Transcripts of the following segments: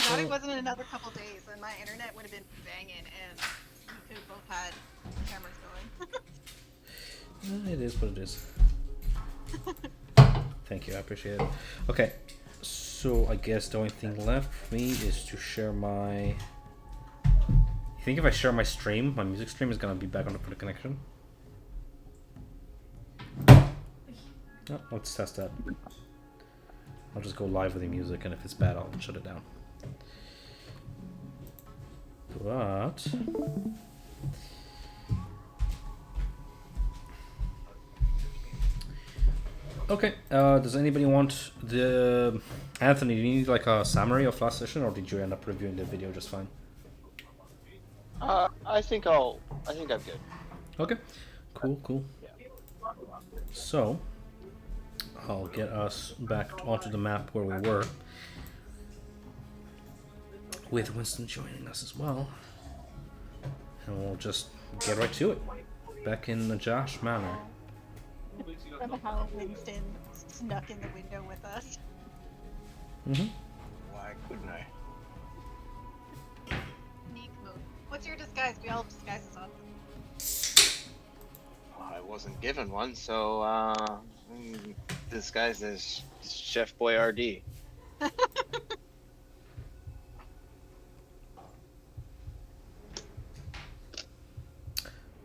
Forgot it wasn't another couple days, and my internet would have been banging, and we could have both had cameras It is what it is. Thank you, I appreciate it. Okay, so I guess the only thing left for me is to share my. You think if I share my stream, my music stream is gonna be back on the connection? Oh, let's test that. I'll just go live with the music, and if it's bad, I'll shut it down. But okay, does anybody want the Anthony? Do you need like a summary of last session, or did you end up reviewing the video just fine? I think I'm good. Okay, cool. Yeah. So I'll get us back onto the map where we were, with Winston joining us as well, and we'll just get right to it. Back in the Josh manner. going. How Winston snuck in the window with us. Why couldn't I? Sneak move. What's your disguise? We all have disguises on. I wasn't given one, so disguised as Chef Boyardee.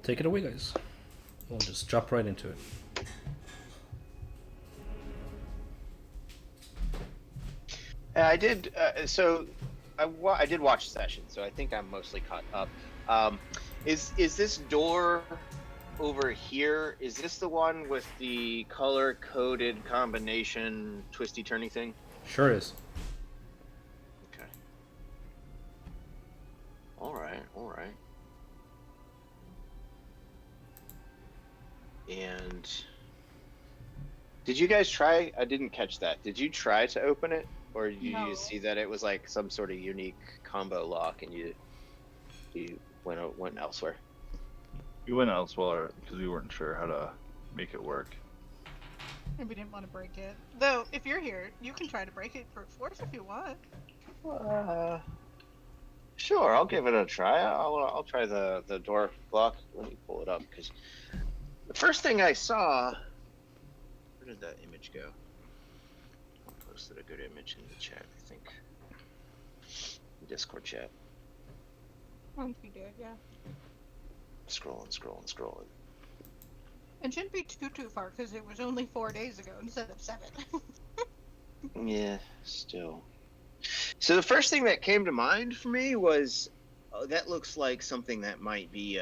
Take it away, guys. We'll just jump right into it. I did. I did watch the session, so I think I'm mostly caught up. Is this door over here? Is this the one with the color-coded combination twisty turny thing? Sure is. Okay. All right. And did you guys try? I didn't catch that. Did you try to open it, or did you No. see that it was like some sort of unique combo lock, and you went elsewhere? We went elsewhere because we weren't sure how to make it work. And we didn't want to break it. Though, if you're here, you can try to break it for force if you want. Sure, I'll give it a try. I'll try the door lock. Let me pull it up, because the first thing I saw. Where did that image go? I posted a good image in the chat, I think. Discord chat. Once we did, yeah. Scrolling. And shouldn't be too far because it was only 4 days ago instead of 7. Yeah, still. So the first thing that came to mind for me was, that looks like something that might be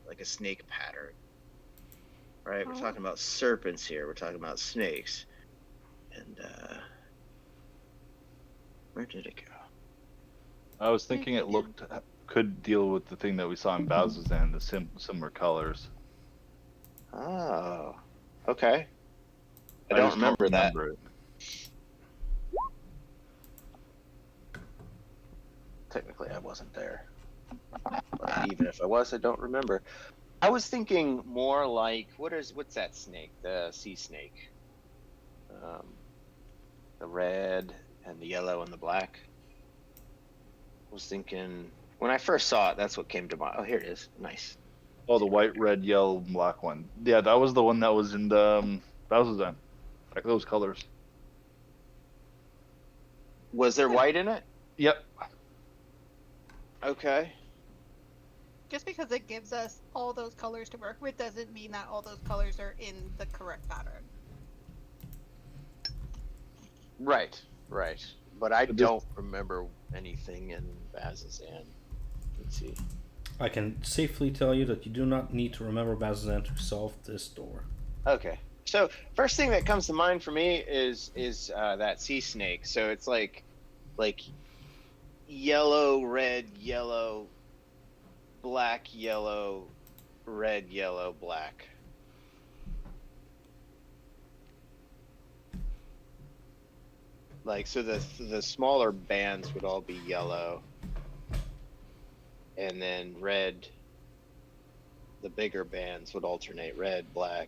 like a snake pattern. Right? We're talking about serpents here. We're talking about snakes. And where did it go? I was thinking it could deal with the thing that we saw in Bazzoxan, the similar colors. Oh, okay. I just don't remember that. it. Technically, I wasn't there. But even if I was, I don't remember. I was thinking more like, what's that snake? The sea snake. The red and the yellow and the black. I was thinking, when I first saw it, that's what came to mind. Oh, here it is. Nice. Oh, the white, red, yellow, black one. Yeah, that was the one that was in the Bazzoxan. Like those colors. Was there white in it? Yep. Okay. Just because it gives us all those colors to work with doesn't mean that all those colors are in the correct pattern. Right. But I don't remember anything in Bazzoxan. Let's see. I can safely tell you that you do not need to remember Bazzoxan to solve this door. Okay. So first thing that comes to mind for me is that sea snake. So it's like yellow, red, yellow, black, yellow, red, yellow, black. Like, so the smaller bands would all be yellow, and then red. The bigger bands would alternate red, black.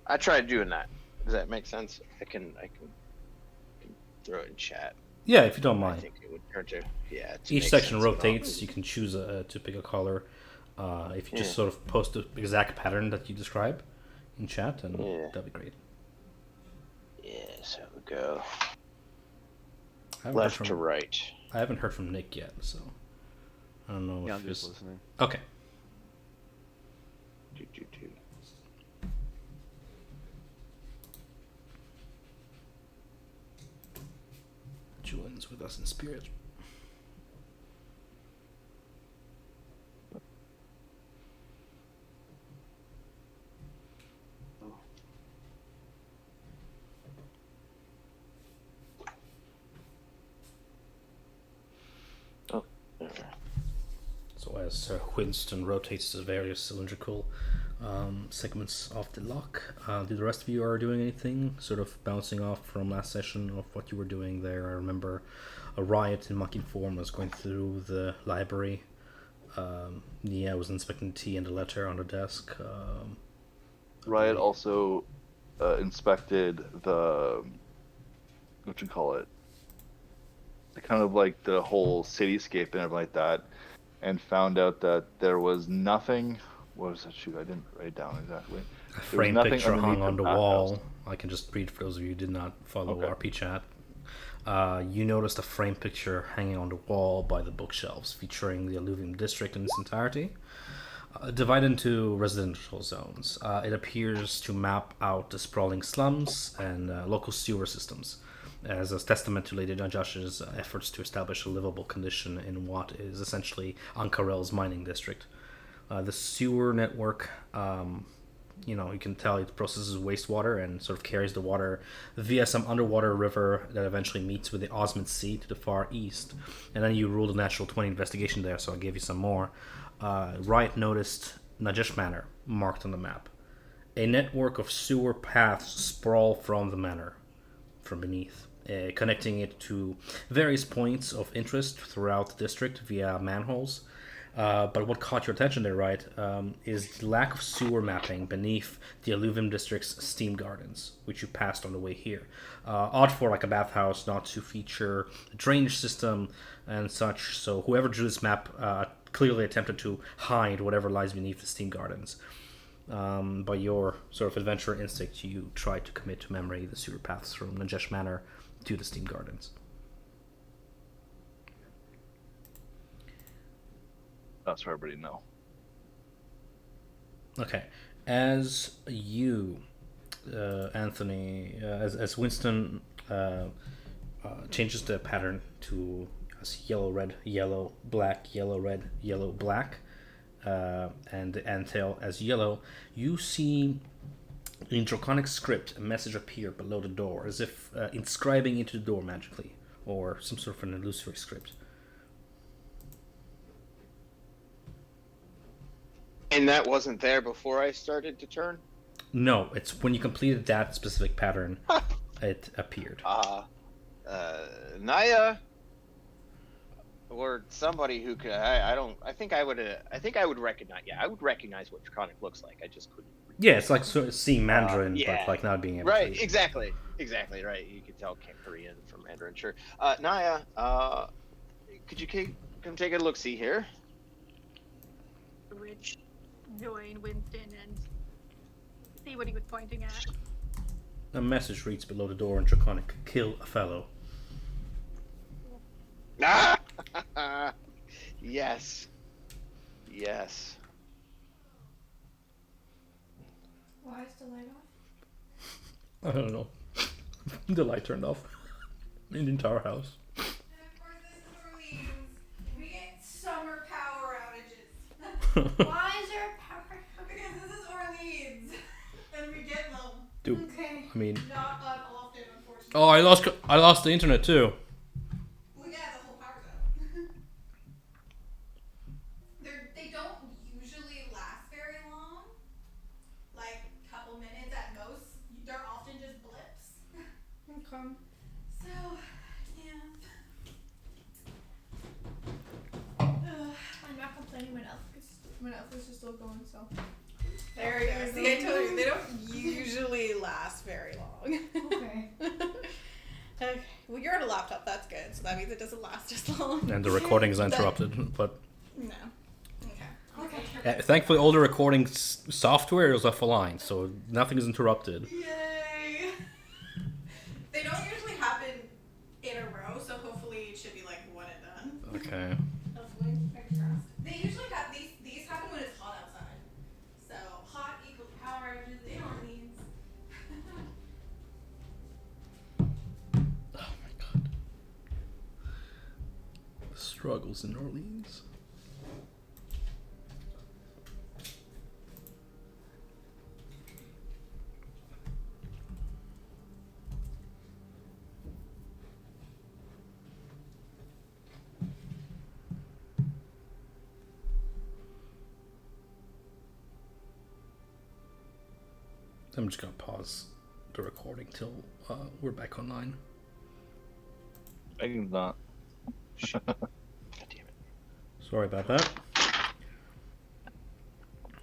I tried doing that. Does that make sense? I can throw it in chat. Yeah, if you don't I mind. think it would turn to Each make section sense of it all. rotates. You can choose to pick a color. If you just Yeah. sort of post the exact pattern that you describe in chat, and Yeah. that'd be great. Yeah, so we go I haven't heard left from, to right. I haven't heard from Nick yet, so I don't know Yeah, if I'm just it's listening. okay. Do, do, do. Joins with us in spirit. Oh, there. So as Sir Winston rotates the various cylindrical segments of the lock, do the rest of you are doing anything? Sort of bouncing off from last session of what you were doing there. I remember a riot in mucking form was going through the library. Nia was inspecting tea and a letter on the desk. Riot also inspected the what you call it, the kind of like the whole cityscape and everything like that, and found out that there was nothing. What was that? Shoot, I didn't write it down exactly. A There was frame nothing picture underneath hung on the bathhouse. wall. I can just read for those of you who did not follow Okay. RP chat. You noticed a frame picture hanging on the wall by the bookshelves featuring the Alluvium district in its entirety. Divided into residential zones, it appears to map out the sprawling slums and local sewer systems as a testament to Lady Josh's efforts to establish a livable condition in what is essentially Ankarel's mining district. The sewer network, you can tell it processes wastewater and sort of carries the water via some underwater river that eventually meets with the Osmond Sea to the far east. And then you ruled a natural 20 investigation there, so I gave you some more. Riot noticed Najesh Manor marked on the map. A network of sewer paths sprawl from the manor, from beneath, connecting it to various points of interest throughout the district via manholes. But what caught your attention there, right, is the lack of sewer mapping beneath the Alluvium District's steam gardens, which you passed on the way here. Odd for like a bathhouse not to feature a drainage system and such, so whoever drew this map clearly attempted to hide whatever lies beneath the steam gardens. By your sort of adventure instinct, you tried to commit to memory the sewer paths from Najesh Manor to the steam gardens. That's for everybody to know. Okay, as you, Anthony, as Winston changes the pattern to as yellow, red, yellow, black, yellow, red, yellow, black, and the antail as yellow, you see in Draconic script a message appear below the door, as if inscribing into the door magically, or some sort of an illusory script. And that wasn't there before I started to turn? No, it's when you completed that specific pattern, it appeared. Naya, or somebody who could. I think I would recognize. Yeah, I would recognize what Draconic looks like. I just couldn't. Yeah, it's like sort of seeing Mandarin, yeah. but like not being able Right, to. exactly, right. You could tell Korean from Mandarin, sure. Naya, could you come take a look? See here. Rich join Winston and see what he was pointing at. A message reads below the door in Draconic: "Kill a fellow." Ah! Yes. Why is the light off? I don't know. The light turned off in the entire house. And of course, this is Orleans. We get summer power outages. Why is there a power? Because this is Orleans, and we get them. Dude, Okay. I mean, Not that often, unfortunately. oh, I lost the internet too. Well, yeah, the whole power's out. They don't usually last very long. Like a couple minutes at most. They're often just blips. Okay. So, yeah. I'm not complaining. My Netflix is still going, so. There you go. See, I told you, they don't usually last very long. Okay. Okay. Well, you're on a laptop. That's good. So that means it doesn't last as long. And the recording is interrupted, but No. Okay. thankfully all the recording software is offline, so nothing is interrupted. Yay! They don't usually happen in a row, so hopefully it should be like one and done. Okay. Hopefully, fingers crossed. They usually have these happen when it's hot outside. So hot equals power outages in Orleans. Oh my god. The struggles in Orleans. I'm just gonna pause the recording till we're back online. Megan's not. God damn it. Sorry about that.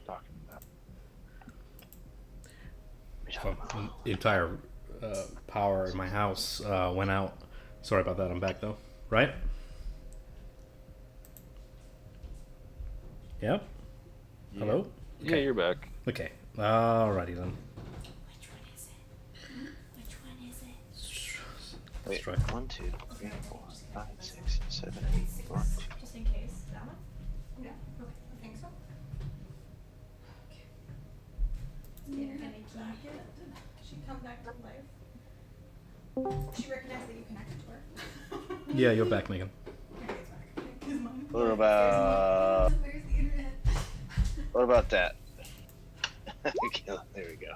Talking about. The entire power in my house went out. Sorry about that. I'm back though. Right? Yep. Yeah. Hello? Yeah, you're back. Okay. Alrighty then. Which one is it? Which one is it? Let's try. 1, 2, 3, 4, 5, 6, 7, 8, 1, 2. Just in case. That one? Yeah. Okay. I think so. Yeah. And She come back to life. She recognized that you connected to her. Yeah, you're back, Megan. Okay, it's back. Is mine? What about Where's the internet? what about that? Okay, there we go.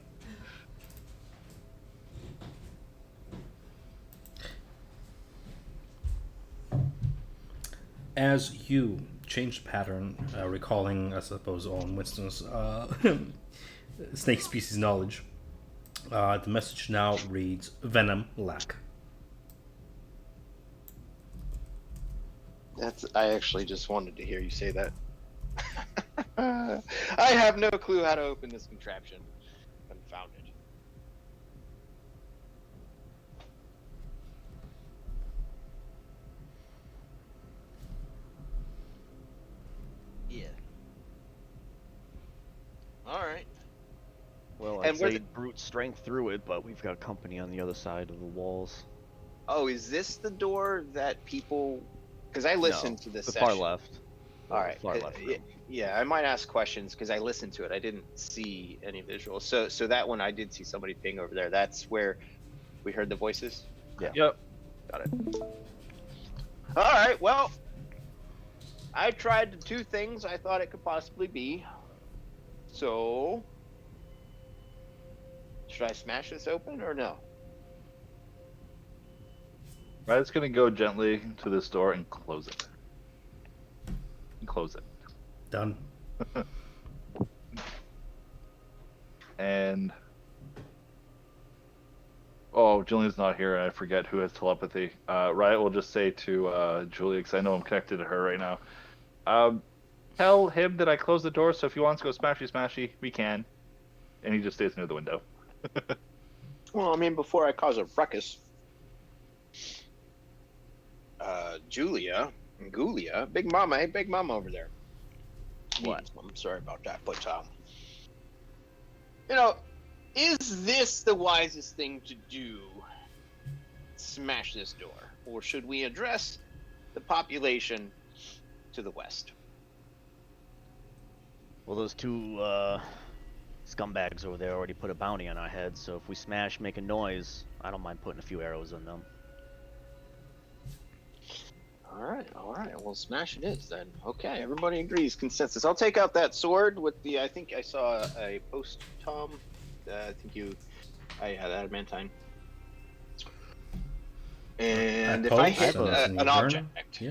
As you change pattern, recalling, I suppose, Owen Winston's snake species knowledge, the message now reads Venom Lack. I actually just wanted to hear you say that. I have no clue how to open this contraption. Confounded. Yeah. Alright. Well, And I'd where's say it- brute strength through it, but we've got company on the other side of the walls. Oh, is this the door that people... Because I listened to this the session. far left. Alright. Far left room. Yeah, I might ask questions because I listened to it. I didn't see any visuals. So that one I did see somebody ping over there. That's where we heard the voices? Yep. Got it. Alright, well... I tried the two things I thought it could possibly be. So... Should I smash this open or no? Rad's gonna go gently to this door and close it. And close it. Done. And oh, Julian's not here, and I forget who has telepathy. Riot will just say to Julia, because I know I'm connected to her right now. Tell him that I closed the door, so if he wants to go smashy smashy, we can. And he just stays near the window. Well, I mean, before I cause a ruckus, Julia, Big Mama, hey, Big Mama over there. What? I'm sorry about that, but you know, is this the wisest thing to do? Smash this door, or should we address the population to the west? Well, those two scumbags over there already put a bounty on our heads, so if we smash, make a noise, I don't mind putting a few arrows in them. All right. Well, smash it is then. Okay, everybody agrees. Consensus. I'll take out that sword with the. I think I saw a post, Tom. I think I had adamantine. And if I hit an object, Yeah.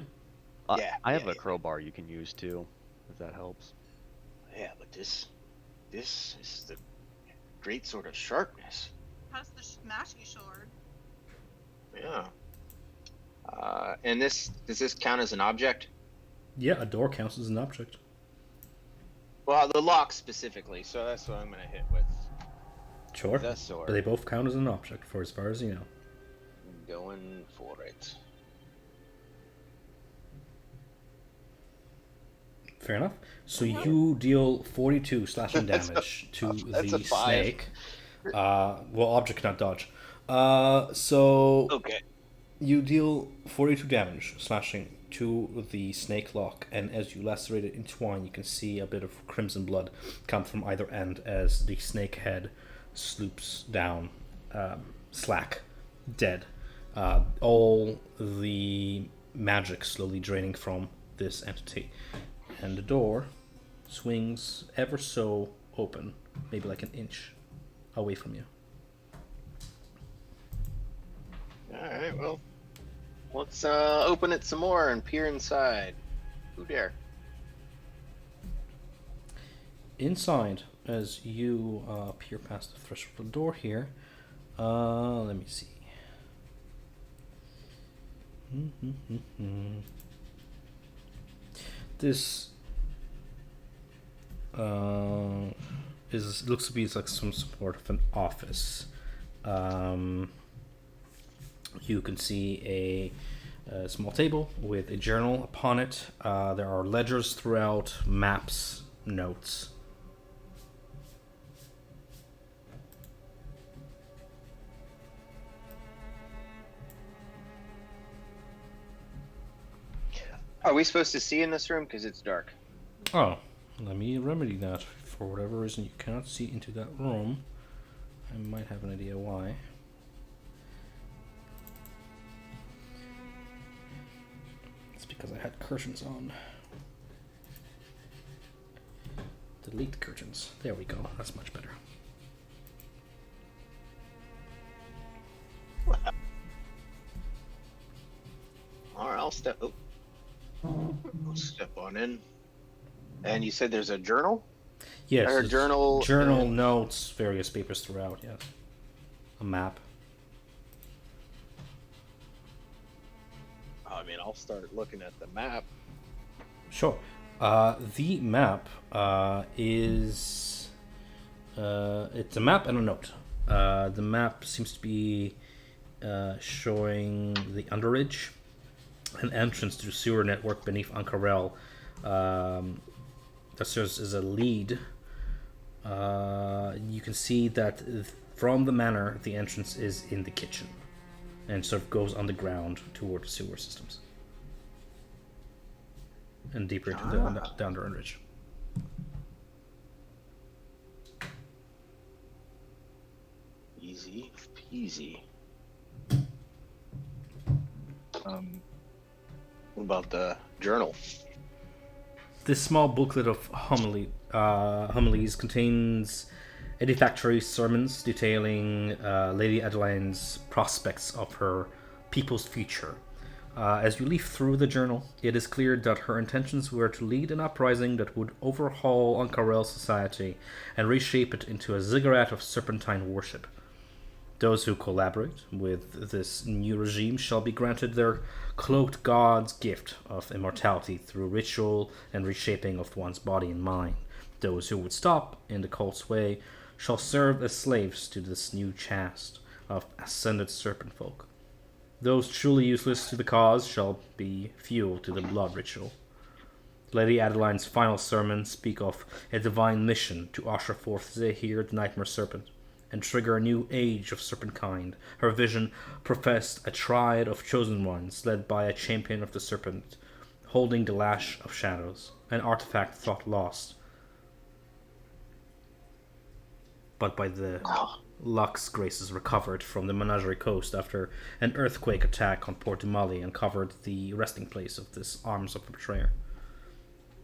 I have yeah. a crowbar you can use too, if that helps. Yeah, but this is the great sort of sharpness. How's the smashy sword? Yeah. And does this count as an object? Yeah, a door counts as an object. Well, the lock specifically. So that's what I'm gonna hit with. Sure. The sword. But they both count as an object, for as far as you know. going for it. Fair enough. So you deal 42 slashing damage to That's a the 5. snake. Well, object cannot dodge. So Okay. you deal 42 damage slashing to the snake lock, and as you lacerate it, entwine, you can see a bit of crimson blood come from either end as the snake head sloops down, slack, dead. All the magic slowly draining from this entity, and the door swings ever so open, maybe like an inch away from you. Alright, well. Let's open it some more and peer inside. Who dare? Inside, as you peer past the threshold of the door here, let me see. This looks to be like some sort of an office. You can see a small table with a journal upon it. There are ledgers throughout, maps, notes. Are we supposed to see in this room? Because it's dark. Oh, let me remedy that. For whatever reason, you cannot see into that room. I might have an idea why. It's because I had curtains on. Delete curtains. There we go. That's much better. Alright, I'll step. Oh. I'll step on in. And you said there's a journal? Yes. Or a journal. Journal, notes, various papers throughout. Yes. A map. I mean, I'll start looking at the map. Sure. The map is it's a map and a note. The map seems to be showing the underridge, an entrance to the sewer network beneath Ankarel. That serves as a lead. You can see that from the manor, the entrance is in the kitchen, and sort of goes underground toward the sewer systems. And deeper into the down the underridge. Easy peasy. What about the journal? This small booklet of homilies contains edifactory sermons detailing Lady Adeline's prospects of her people's future. As you leaf through the journal, it is clear that her intentions were to lead an uprising that would overhaul Ankarel society and reshape it into a ziggurat of serpentine worship. Those who collaborate with this new regime shall be granted their cloaked god's gift of immortality through ritual and reshaping of one's body and mind. Those who would stop in the cult's way shall serve as slaves to this new caste of ascended serpent folk. Those truly useless to the cause shall be fuel to the blood ritual. Lady Adeline's final sermons speak of a divine mission to usher forth Zahir, the Nightmare Serpent, and trigger a new age of serpentkind. Her vision professed a triad of chosen ones, led by a champion of the serpent, holding the lash of shadows, an artifact thought lost, but by the Lux Graces recovered from the Menagerie Coast after an earthquake attack on Port Dumali uncovered the resting place of this arms of the betrayer.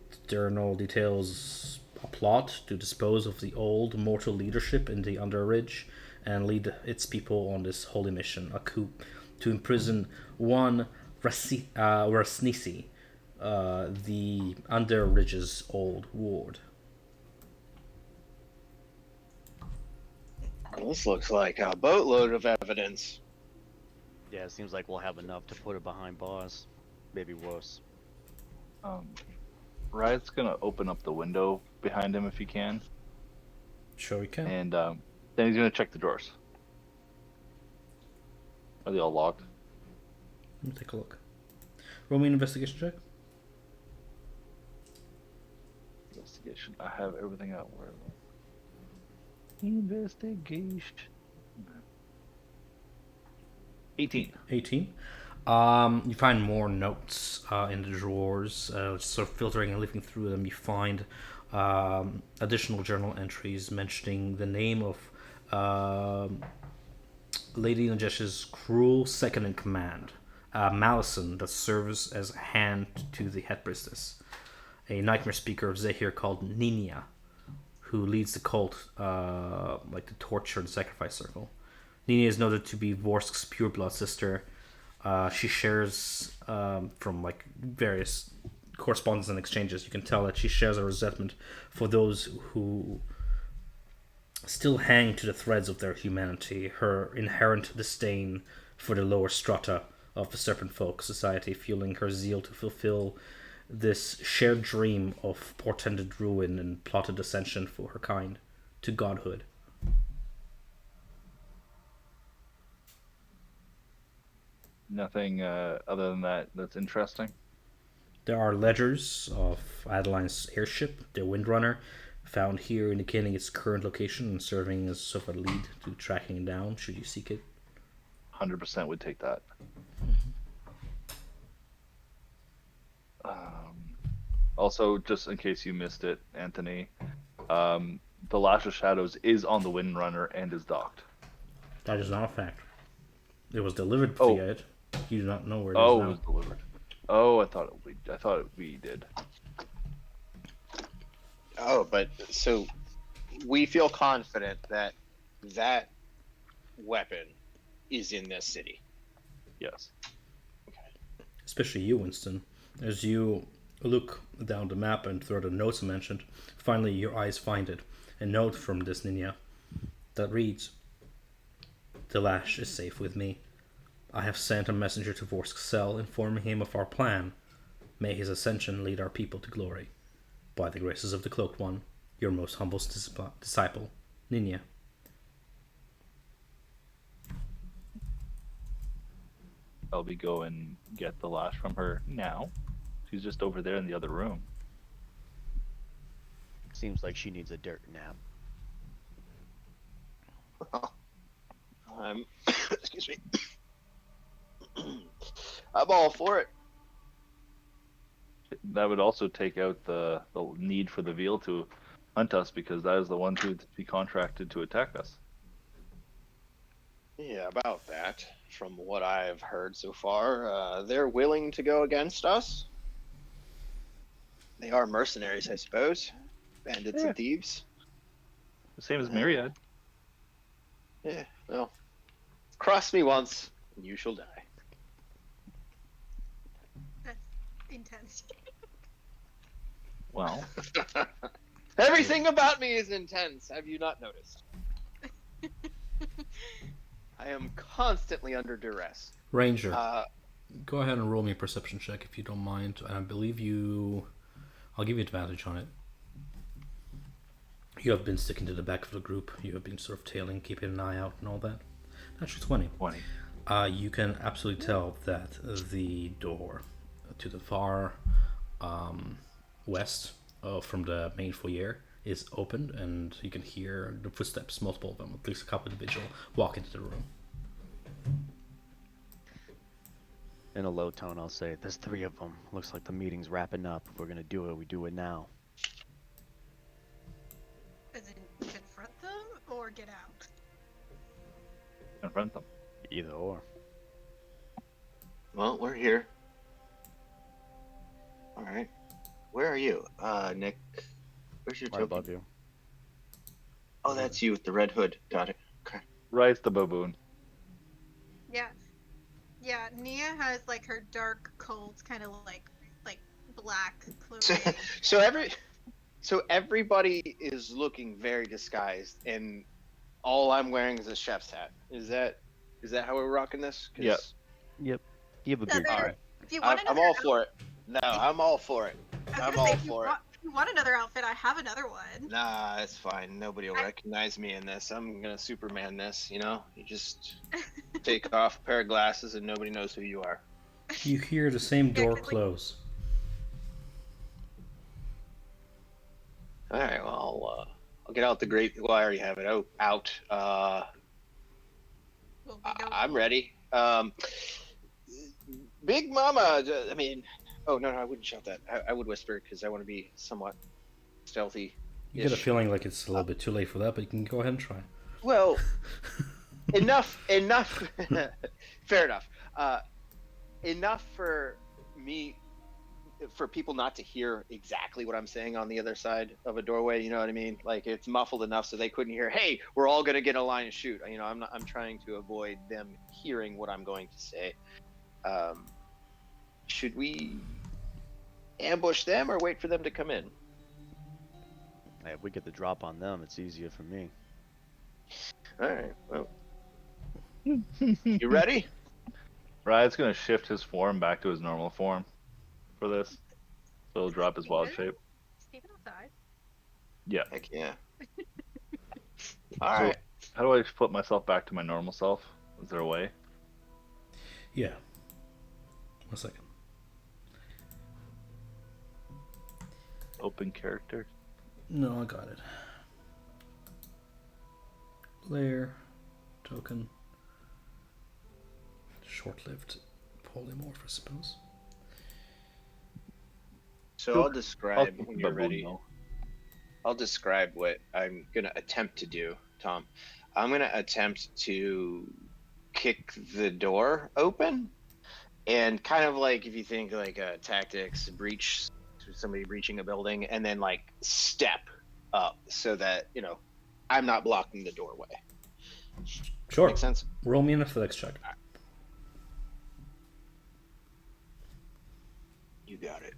The journal details a plot to dispose of the old mortal leadership in the Underridge and lead its people on this holy mission, a coup to imprison one Rasnisi, the Underridge's old ward. This looks like a boatload of evidence. Yeah, it seems like we'll have enough to put her behind bars. Maybe worse. Riot's gonna open up the window behind him if he can, Sure we can. and then he's gonna check the drawers. Are they all locked? Let me take a look. Roll me an investigation check. Investigation. I have everything out. Where? Investigation. 18. 18. You find more notes in the drawers. Sort of filtering and looking through them, you find additional journal entries mentioning the name of Lady Najesh's cruel second in command, Malison, that serves as a hand to the head priestess, a nightmare speaker of Zahir called Nina, who leads the cult, like the torture and sacrifice circle. Nina is noted to be Vorsk's pureblood sister. She shares, from like various correspondence and exchanges, you can tell that she shares a resentment for those who still hang to the threads of their humanity, her inherent disdain for the lower strata of the serpent folk society, fueling her zeal to fulfill this shared dream of portended ruin and plotted ascension for her kind to godhood. Nothing other than that that's interesting. There are ledgers of Adeline's airship, the Windrunner, found here indicating its current location and serving as sort of a lead to tracking it down should you seek it. 100% would take that. Also, just in case you missed it, Anthony, the Lash of Shadows is on the Windrunner and is docked. That is not a fact. It was delivered Oh. via it. You do not know where it is Oh, now. it was delivered. Oh, I thought we did. Oh, but so we feel confident that that weapon is in this city. Yes. Especially you, Winston. As you look down the map and through the notes I mentioned, finally your eyes find it. A note from this Ninja that reads, "The Lash is safe with me. I have sent a messenger to Vorsk's cell informing him of our plan. May his ascension lead our people to glory. By the graces of the Cloaked One, your most humble disciple, Ninja." I'll be go and get the Lash from her now. She's just over there in the other room. Seems like she needs a dirt nap. Excuse me. I'm all for it. That would also take out the need for the Veal to hunt us, because that is the one to be contracted to attack us. Yeah, about that. From what I've heard so far, they're willing to go against us. They are mercenaries, I suppose. Bandits Yeah. and thieves. The same as Myriad. Yeah, well, cross me once, and you shall die. That's intense. Well, Everything about me is intense. Have you not noticed? I am constantly under duress. Ranger, go ahead and roll me a perception check if you don't mind. I believe I'll give you advantage on it. You have been sticking to the back of the group. You have been sort of tailing, keeping an eye out and all that. Actually, 20. 20. You can absolutely tell that the door to the far west from the main foyer is opened, and you can hear the footsteps, multiple of them, at least a couple individual, walk into the room. In a low tone, I'll say, "There's 3 of them. Looks like the meeting's wrapping up. If we're gonna do it, we do it now." As in, confront them or get out? Confront them. Either or. Well, we're here. All right. Where are you, Nick? Where's your Right token? above you. Oh, that's you with the red hood. Got it. Okay. Rice the baboon. Yeah. Yeah, Nia has like her dark cold, kind of like black clothing. So everybody is looking very disguised, and all I'm wearing is a chef's hat. Is that how we're rocking this? 'Cause Yep. Yep. You have a beard. Another- Alright. If you want I'm another all for it. No, I'm all for it. I was I'm gonna all say, if for it. you want another outfit, I have another one. Nah, it's fine. Nobody will recognize me in this. I'm gonna Superman this, you know? You just take off a pair of glasses and nobody knows who you are. You hear the same Yeah, door 'cause, like, close. All right, well, I'll get out the grape. Well, I already have it out. well, we don't. I'm ready. Big Mama. I mean, oh no, I wouldn't shout that. I would whisper because I want to be somewhat stealthy. You get a feeling like it's a little bit too late for that, but you can go ahead and try. Well, enough. Fair enough. Enough for me, for people not to hear exactly what I'm saying on the other side of a doorway. You know what I mean? Like it's muffled enough so they couldn't hear. Hey, we're all gonna get in a line and shoot. You know, I'm trying to avoid them hearing what I'm going to say. Should we ambush them or wait for them to come in? Hey, if we get the drop on them, it's easier for me. All right. Well, you ready? Riot's gonna shift his form back to his normal form for this, so he'll drop his wild shape. Steven outside. Yeah. Heck yeah. All So, right. how do I flip myself back to my normal self? Is there a way? Yeah. 1 second. Open character. No, I got it. Layer, token, short-lived polymorph, I suppose. So I'll describe when you're ready. Babuno. I'll describe what I'm gonna attempt to do, Tom. I'm gonna attempt to kick the door open, and kind of like if you think like a tactics breach, somebody breaching a building, and then like step up so that I'm not blocking the doorway. Sure. Make sense? Roll me an athletics check. You got it.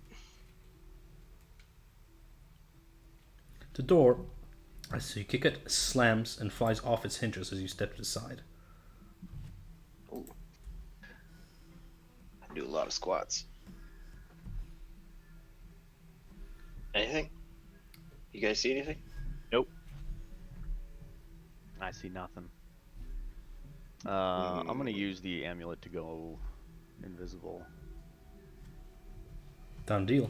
The door, as you kick it, slams and flies off its hinges as you step to the side. Ooh. I do a lot of squats. Anything? You guys see anything? Nope. I see nothing. I'm gonna use the amulet to go invisible. Done deal.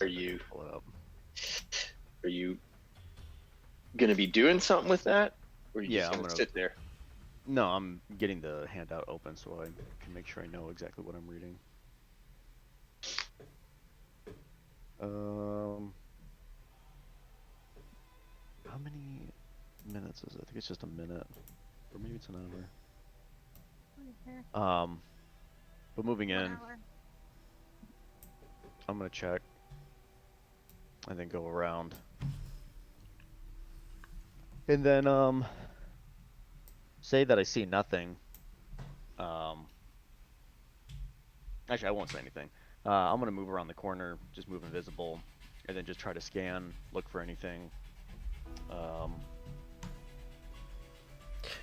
Are you gonna be doing something with that, or are you just gonna sit there? No, I'm getting the handout open so I can make sure I know exactly what I'm reading. How many minutes is it? I think it's just a minute, or maybe it's an hour. But moving in, I'm gonna check and then go around, and then say that I see nothing. Actually, I won't say anything. I'm gonna move around the corner, just move invisible, and then just try to scan, look for anything.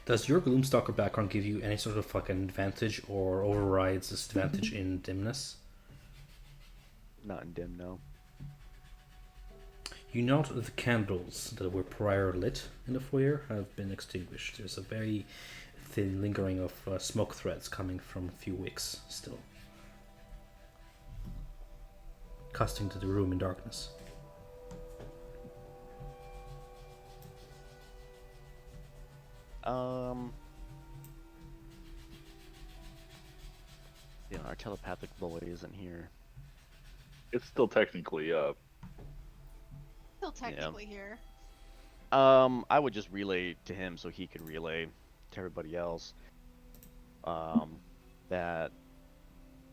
Does your Gloomstalker background give you any sort of like an advantage or overrides this advantage in dimness? Not in dim, no. You note that the candles that were prior lit in the foyer have been extinguished. There's a very thin lingering of smoke threads coming from a few wicks still, casting to the room in darkness. Yeah, our telepathic boy isn't here. It's still technically up. Still technically here. I would just relay to him so he could relay to everybody else. That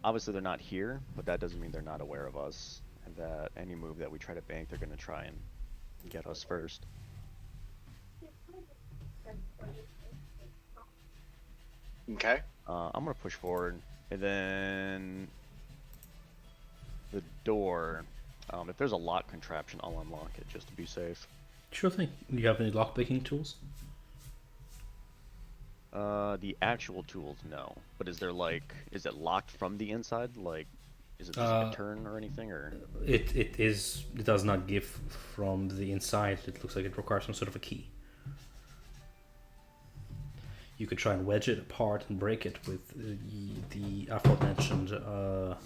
obviously they're not here, but that doesn't mean they're not aware of us, and that any move that we try to bank, they're gonna try and get us first. Okay. I'm gonna push forward, and then the door. If there's a lock contraption, I'll unlock it just to be safe. Sure thing. Do you have any lockpicking tools? The actual tools, no. But is there is it locked from the inside? Like, is it just like a turn or anything, or? It does not give from the inside. It looks like it requires some sort of a key. You could try and wedge it apart and break it with the aforementioned, or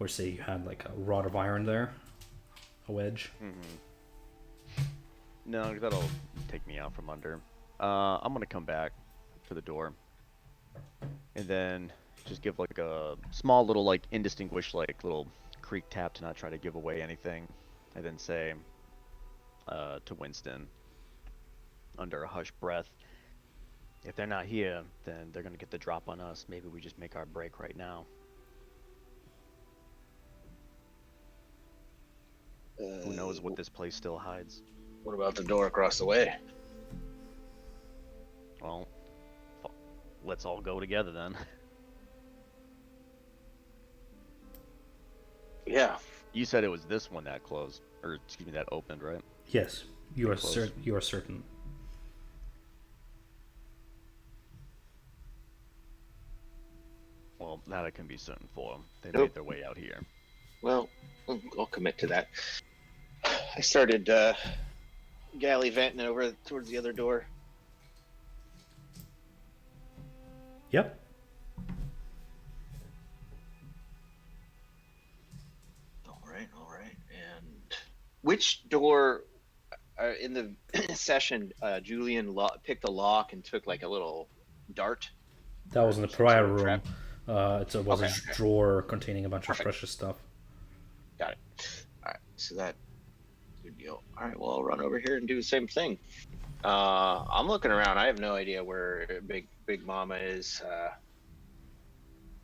say you had like a rod of iron there, a wedge. No, that'll take me out from under. I'm gonna come back to the door, and then just give like a small little like indistinguished like little creak tap to not try to give away anything, and then say to Winston under a hushed breath, if they're not here, then they're gonna get the drop on us. Maybe we just make our break right now. Who knows what this place still hides? What about the door across the way? Well, let's all go together then. Yeah. You said it was this one that closed, or excuse me, that opened, right? Yes, you are Close. certain. You are certain. Well, that I can be certain for. They Nope. made their way out here. Well, I'll commit to that. I started gallivanting over towards the other door. Yep. All right. And which door in the session Julian picked a lock and took like a little dart? That was in the Some prior sort of room. trap? It was Okay. a drawer containing a bunch Perfect. of precious stuff. Got it. All right, so that good deal. All right, well, I'll run over here and do the same thing. I'm looking around. I have no idea where Big Mama is. I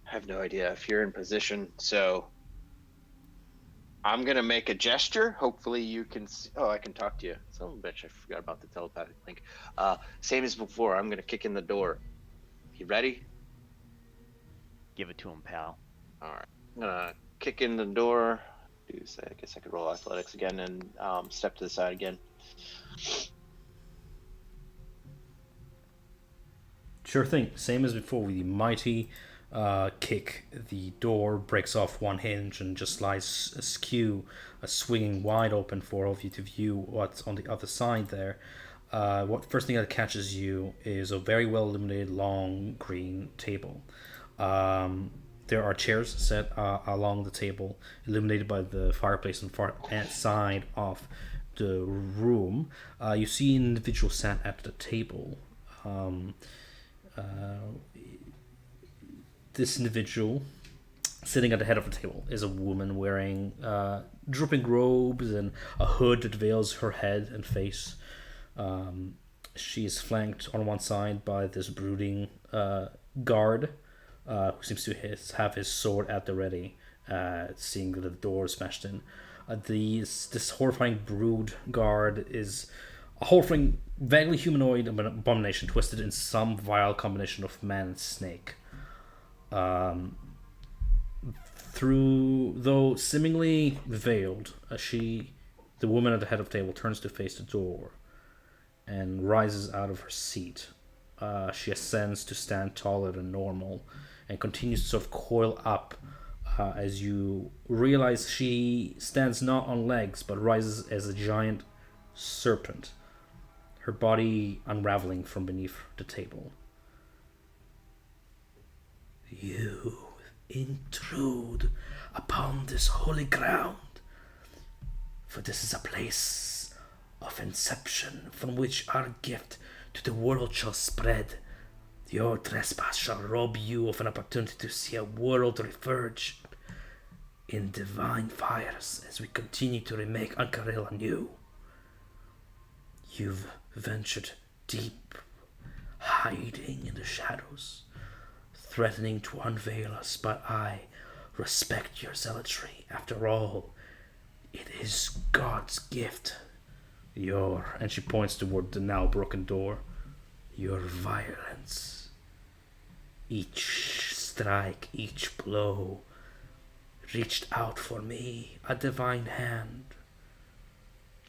have no idea if you're in position. So I'm gonna make a gesture. Hopefully you can see. Oh, I can talk to you. Son of a bitch, I forgot about the telepathic link. Same as before. I'm gonna kick in the door. You ready? Give it to him, pal. All right. I'm gonna kick in the door. I guess I could roll athletics again and step to the side again. Sure thing. Same as before with the mighty kick. The door breaks off one hinge and just lies askew, swinging wide open for all of you to view what's on the other side there. What first thing that catches you is a very well illuminated long green table. There are chairs set along the table, illuminated by the fireplace on the far side of the room. You see an individual sat at the table. This individual sitting at the head of the table is a woman wearing dripping robes and a hood that veils her head and face. She is flanked on one side by this brooding guard who seems to have his sword at the ready, seeing that the door is smashed in. This horrifying brood guard is a horrifying, vaguely humanoid abomination twisted in some vile combination of man and snake. Though seemingly veiled, the woman at the head of the table turns to face the door and rises out of her seat. She ascends to stand taller than normal and continues to sort of coil up as you realize she stands not on legs but rises as a giant serpent, her body unraveling from beneath the table. You intrude upon this holy ground, for this is a place of inception from which our gift to the world shall spread. Your trespass shall rob you of an opportunity to see a world resurge in divine fires as we continue to remake Ankaril anew. You've ventured deep, hiding in the shadows, threatening to unveil us, but I respect your zealotry. After all, it is God's gift. And she points toward the now broken door, your violence. Each strike, each blow reached out for me, a divine hand.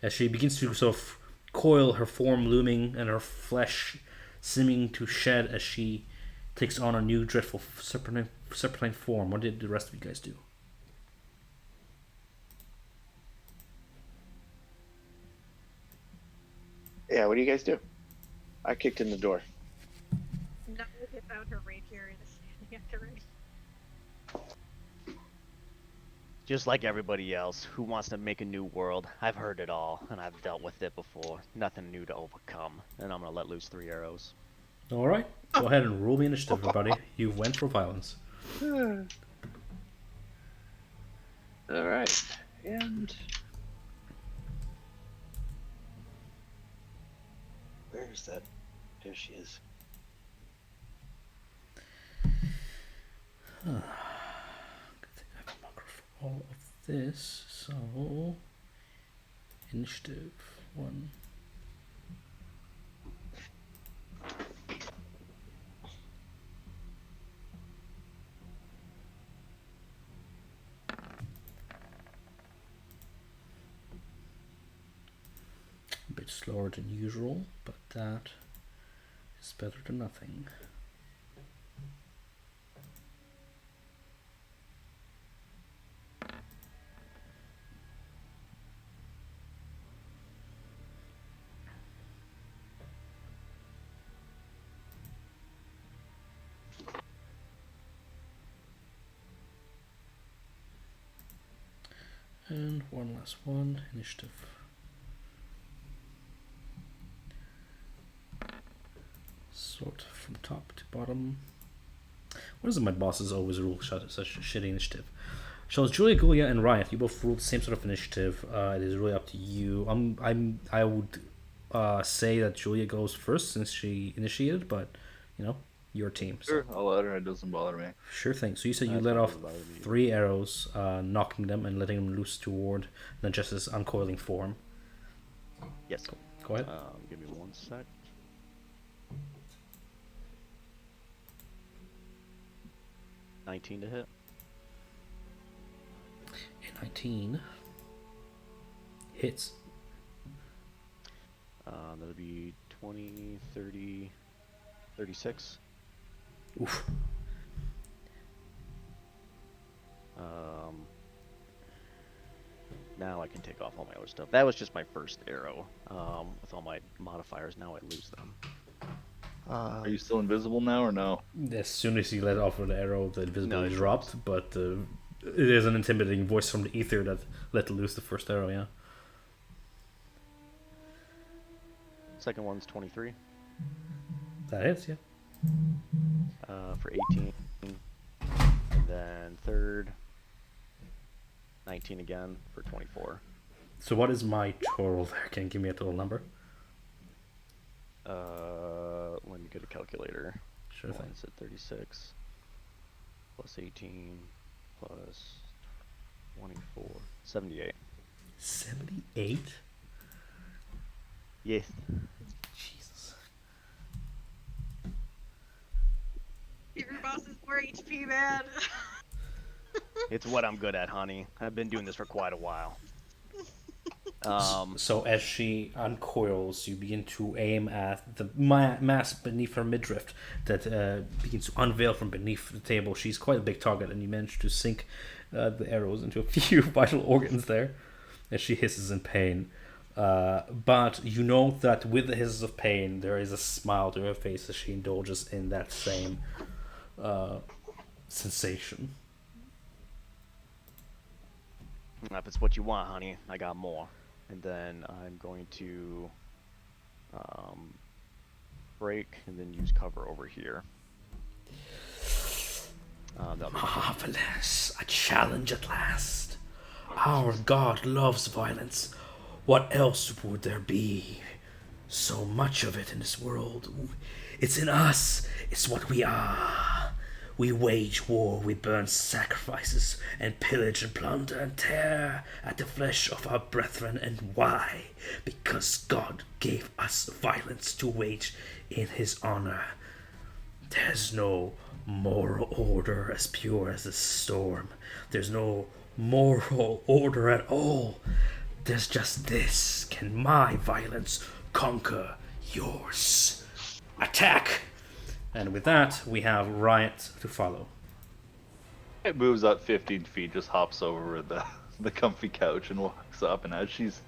As she begins to sort of coil, her form looming and her flesh seeming to shed as she takes on a new dreadful serpentine form. What did the rest of you guys do? Yeah, what do you guys do? I kicked in the door. out her rapier and is standing at the ready. Just like everybody else who wants to make a new world, I've heard it all, and I've dealt with it before. Nothing new to overcome. And I'm gonna let loose 3 arrows. All right, go ahead and roll me initiative, everybody. You went for violence. All right, and where is that? There she is. Good thing I have a marker for all of this. So, initiative 1. A bit slower than usual, but that is better than nothing. And one last one, initiative. Sort from top to bottom. What is it my bosses always rule such shitty initiative? So Julia, Gulia, and Riot, you both ruled the same sort of initiative. It is really up to you. I would say that Julia goes first since she initiated, but you know, your team. So. Sure, I'll let her. It doesn't bother me. Sure thing. So you said you That let off doesn't bother me either. 3 arrows, knocking them and letting them loose toward the Justice uncoiling form. Yes. Go ahead. Give me 1 sec. $19 to hit. 19 hits. That'll be 20, 30, 36. Oof. Now I can take off all my other stuff. That was just my first arrow. With all my modifiers, now I lose them. Are you still invisible now or no? As soon as you let off an arrow, the invisibility it dropped, but it is an intimidating voice from the ether that let loose the first arrow, yeah. Second one's 23 That hits, yeah. for 18. And then third, 19 again for 24. So what is my total there? Can you give me a total number? Let me get a calculator. Sure thing. One's at 36 plus 18 plus 24, 78. 78? Yes. Jesus. Your boss is 4 HP, man. It's what I'm good at, honey. I've been doing this for quite a while. So as she uncoils, you begin to aim at the mass beneath her midriff that begins to unveil from beneath the table. She's quite a big target, and you manage to sink the arrows into a few vital organs there as she hisses in pain. But you know that with the hisses of pain, there is a smile to her face as she indulges in that same sensation. If it's what you want, honey, I got more. And then I'm going to break and then use cover over here. Marvelous, a challenge at last. Our God loves violence. What else would there be? So much of it in this world. It's in us. It's what we are. We wage war, we burn sacrifices, and pillage and plunder and tear at the flesh of our brethren. And why? Because God gave us violence to wage in his honor. There's no moral order as pure as the storm. There's no moral order at all. There's just this. Can my violence conquer yours? Attack! And with that, we have Riot to follow. It moves up 15 feet, just hops over the comfy couch and walks up. And as she's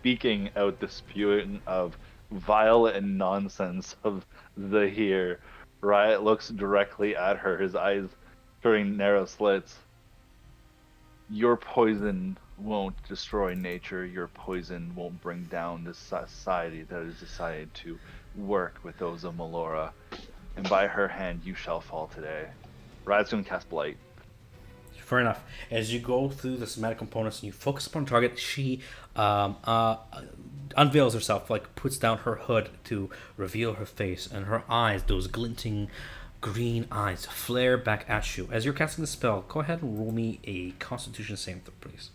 speaking out the spewing of vile and nonsense of the here, Riot looks directly at her, his eyes turning narrow slits. Your poison won't destroy nature. Your poison won't bring down this society that has decided to work with those of Melora. And by her hand you shall fall today. Riot's gonna cast Blight. Fair enough. As you go through the somatic components and you focus upon target, she unveils herself, like puts down her hood to reveal her face, and her eyes, those glinting green eyes, flare back at you. As you're casting the spell, go ahead and roll me a Constitution saving throw, please.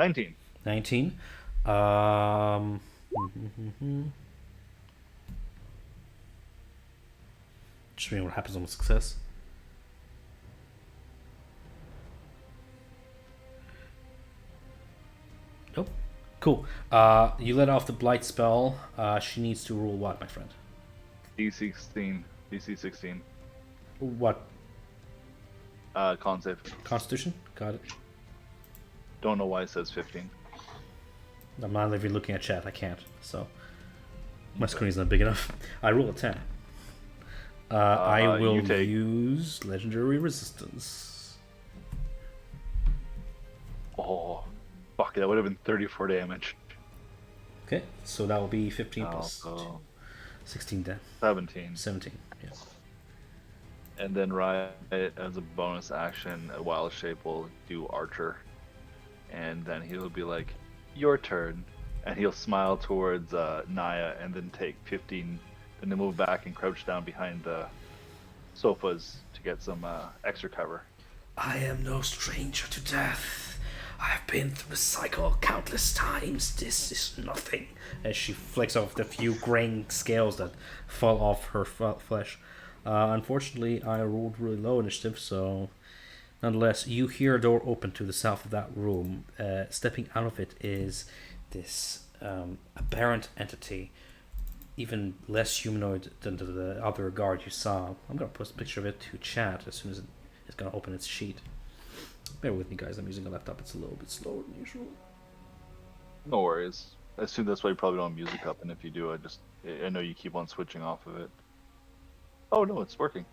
19. 19. Just reading what happens on success. Nope. Cool. You let off the blight spell. She needs to roll what, my friend? DC 16. What? Con save. Constitution? Got it. Don't know why it says 15. I'm not even looking at chat. I can't. So my screen's not big enough. I roll a 10. I will use legendary resistance. Oh, fuck! That would have been 34 damage. Okay, so that will be 15 plus 2. 16 then. 17. 17. Yeah. And then Riot, as a bonus action, a wild shape will do Archer, and then he'll be like, "Your turn," and he'll smile towards Naya, and then take 15. And then move back and crouch down behind the sofas to get some extra cover. I am no stranger to death. I've been through the cycle countless times. This is nothing. As she flicks off the few graying scales that fall off her flesh. Unfortunately, I rolled really low initiative, so nonetheless, you hear a door open to the south of that room. Stepping out of it is this aberrant entity, even less humanoid than the other guard you saw. I'm going to post a picture of it to chat as soon as it's going to open its sheet. Bear with me, guys. I'm using a laptop. It's a little bit slower than usual. No worries. I assume that's why you probably don't have music up, and if you do, I know you keep on switching off of it. Oh no, it's working.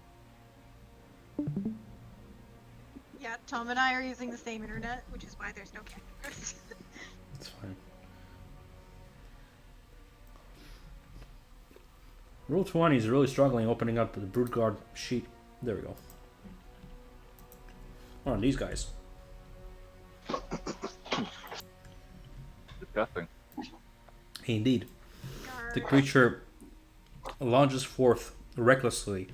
Yeah, Tom and I are using the same internet, which is why there's no cameras. That's fine. Roll 20 is really struggling opening up the Broodguard sheet. There we go. Oh, these guys. Disgusting. Indeed. The creature lunges forth recklessly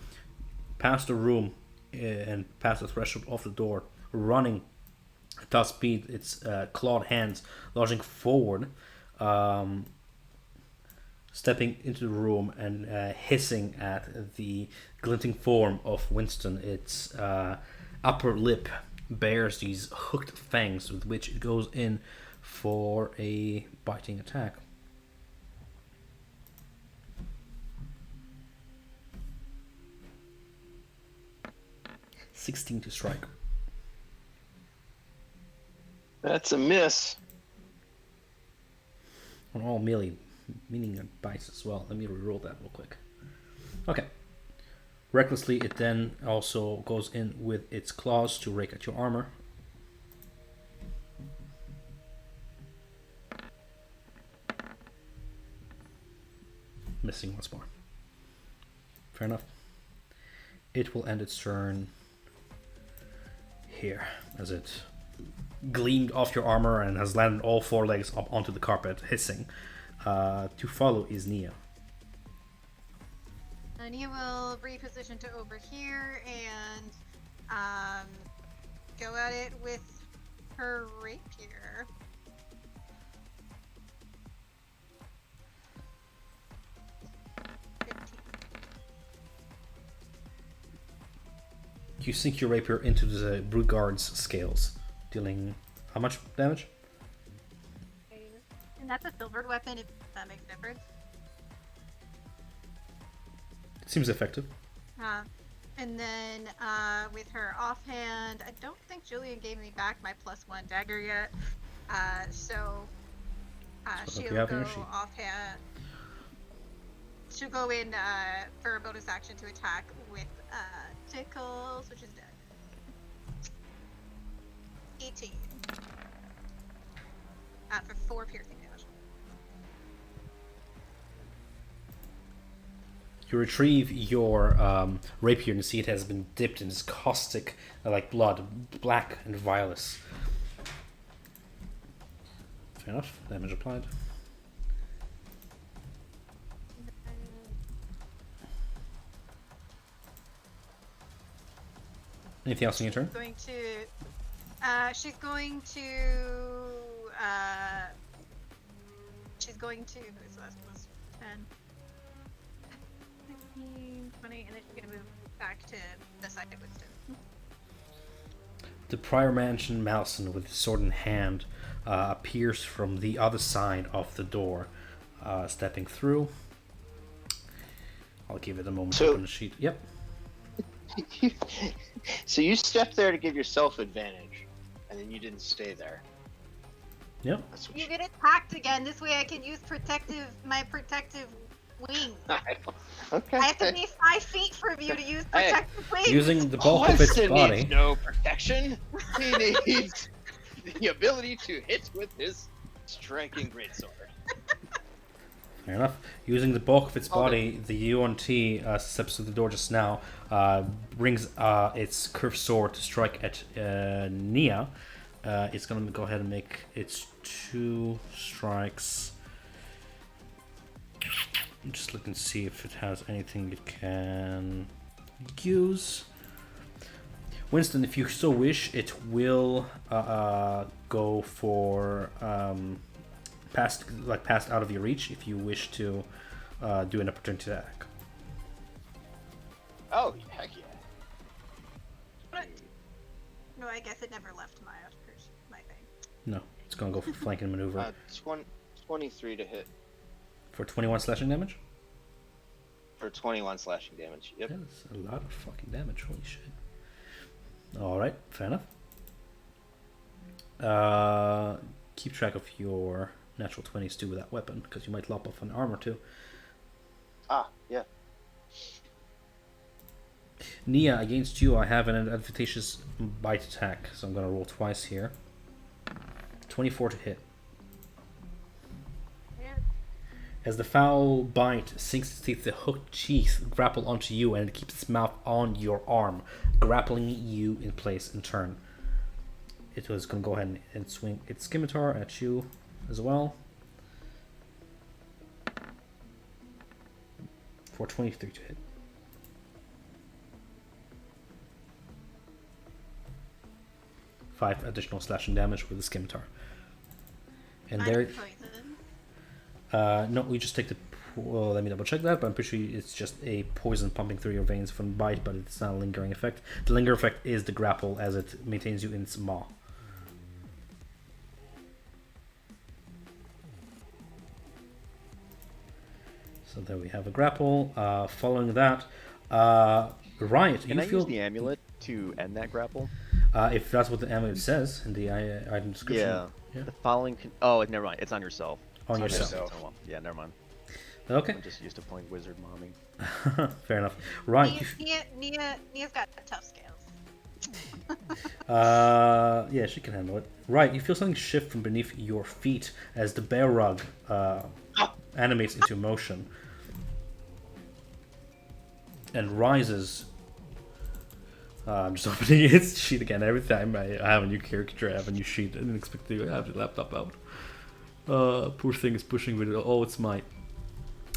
past the room and past the threshold of the door, running at top speed, its clawed hands lunging forward, stepping into the room and hissing at the glinting form of Winston. Its upper lip bears these hooked fangs with which it goes in for a biting attack. $16 to strike. That's a miss. On all melee, meaning it bites as well. Let me reroll that real quick. Okay. Recklessly, it then also goes in with its claws to rake at your armor. Missing once more. Fair enough. It will end its turn here as it gleamed off your armor and has landed all four legs up onto the carpet, hissing. To follow is Nia. Nia will reposition to over here and go at it with her rapier. You sink your rapier into the Broodguard's scales, dealing how much damage? And that's a silvered weapon, if that makes a difference. It seems effective. And then with her offhand, I don't think Julian gave me back my +1 dagger yet. So she'll go offhand. she'll go in for a bonus action to attack with tickles, which is dead. 18. For 4 piercing damage. You retrieve your rapier and see it has been dipped in this caustic, like blood, black and violet. Fair enough. Damage applied. Anything else on your turn? She's going to. Who's last plus 10? 15, 20, and then she's gonna move back to the side of Winston. The prior mansion Malison, with his sword in hand, appears from the other side of the door, stepping through. I'll give it a moment to open the sheet. Yep. So you stepped there to give yourself advantage, and then you didn't stay there. Yep. That's what You get attacked again. This way I can use my protective wing. Okay. I have to be 5 feet from you to use protective wing. Using the bulk of its Winston body. needs no protection. He needs the ability to hit with his striking greatsword. Fair enough. Using the bulk of its body, the UNT steps through the door just now, brings its curved sword to strike at Nia. It's going to go ahead and make its 2 strikes. Just look and see if it has anything it can use. Winston, if you so wish, it will go for past out of your reach if you wish to do an opportunity attack. Oh, heck yeah. But, no, I guess it never left my thing. No, it's going to go for flanking maneuver 23 to hit. for 21 slashing damage. For 21 slashing damage. Yep. That's a lot of fucking damage. Holy shit. Alright, fair enough. Keep track of your natural 20s too with that weapon, because you might lop off an armor too. Ah, yeah. Nia, against you, I have an advantageous bite attack, so I'm going to roll twice here. 24 to hit. Yeah. As the foul bite sinks its teeth, the hooked teeth grapple onto you, and it keeps its mouth on your arm, grappling you in place in turn. It was going to go ahead and swing its scimitar at you as well. For 23 to hit. Five additional slashing damage with the scimitar. And there. Poison. No, we just take the. Well, let me double check that, but I'm pretty sure it's just a poison pumping through your veins from bite, but it's not a lingering effect. The lingering effect is the grapple, as it maintains you in its maw. So there we have a grapple. Following that, Riot, Can you I feel use the amulet to end that grapple? if that's what the amulet says in the item description. Yeah. The following. Oh, never mind. It's on yourself. On It's yourself. Oh, well. Yeah, never mind. Okay. I'm just used to playing wizard momming. Fair enough. Right. Nia's got tough scales. Yeah, she can handle it. Right, you feel something shift from beneath your feet as the bear rug animates into motion and rises. I'm just opening its sheet again. Every time I have a new caricature, I have a new sheet. I didn't expect to have the laptop out. Poor thing is pushing with all its might.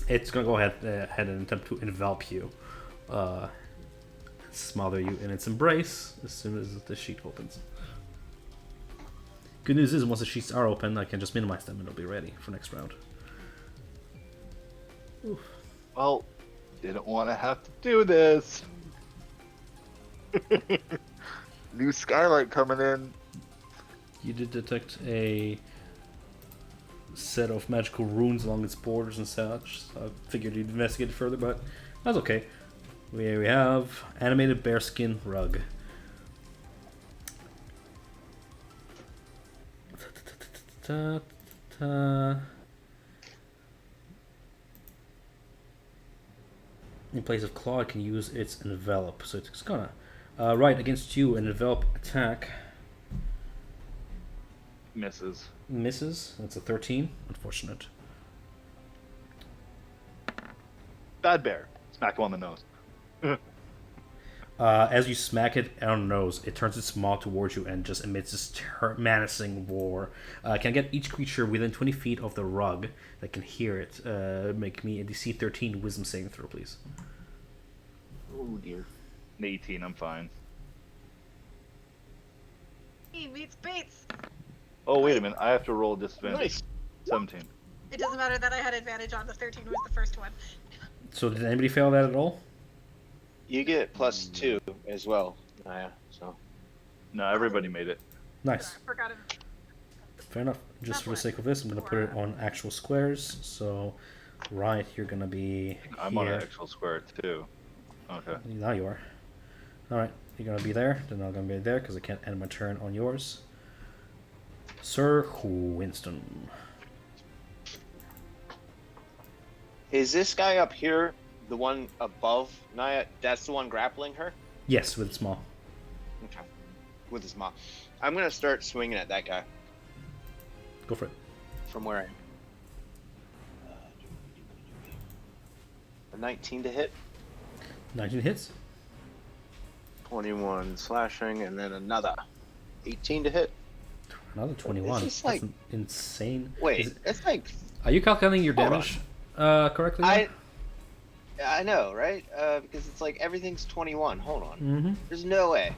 It's gonna go ahead and attempt to envelop you, smother you in its embrace as soon as the sheet opens. Good news is, once the sheets are open, I can just minimize them and it'll be ready for next round. Oof. Well, didn't want to have to do this. New skylight coming in. You did detect a set of magical runes along its borders and such, so I figured you'd investigate it further, but that's okay. We have animated bearskin rug. In place of claw, it can use its envelop. So it's gonna right against you. An envelop attack Misses. misses. That's a 13. Unfortunate. Bad bear. Smack him on the nose. As you smack it on the nose, it turns its maw towards you and just emits this menacing roar. Can I get each creature within 20 feet of the rug that can hear it make me a DC 13 Wisdom saving throw, please? Oh dear. An 18, I'm fine. He meets Bates. Oh, wait a minute. I have to roll disadvantage. Nice. 17. It doesn't matter that I had advantage on the 13 was the first one. So did anybody fail that at all? You get +2 as well, Naya. So No, everybody made it. Nice. I forgot it. Fair enough. Just for the sake of this, I'm going to put it on actual squares. So, right, you're going to be I'm here. on an actual square, too. Okay. Now you are. Alright, you're going to be there. Then I'm going to be there because I can't end my turn on yours. Sir Winston. is this guy up here the one above Naya? That's the one grappling her? Yes, with small. Okay. With his mom. I'm gonna start swinging at that guy Go for it. from where I am. A 19 to hit, 19 hits. 21 slashing, and then another 18 to hit. Another 21. This is That's like- insane. Wait, Is it- that's like are you calculating your Hold damage correctly? I know, right? Because it's like everything's 21. Hold on. Mm-hmm. There's no way.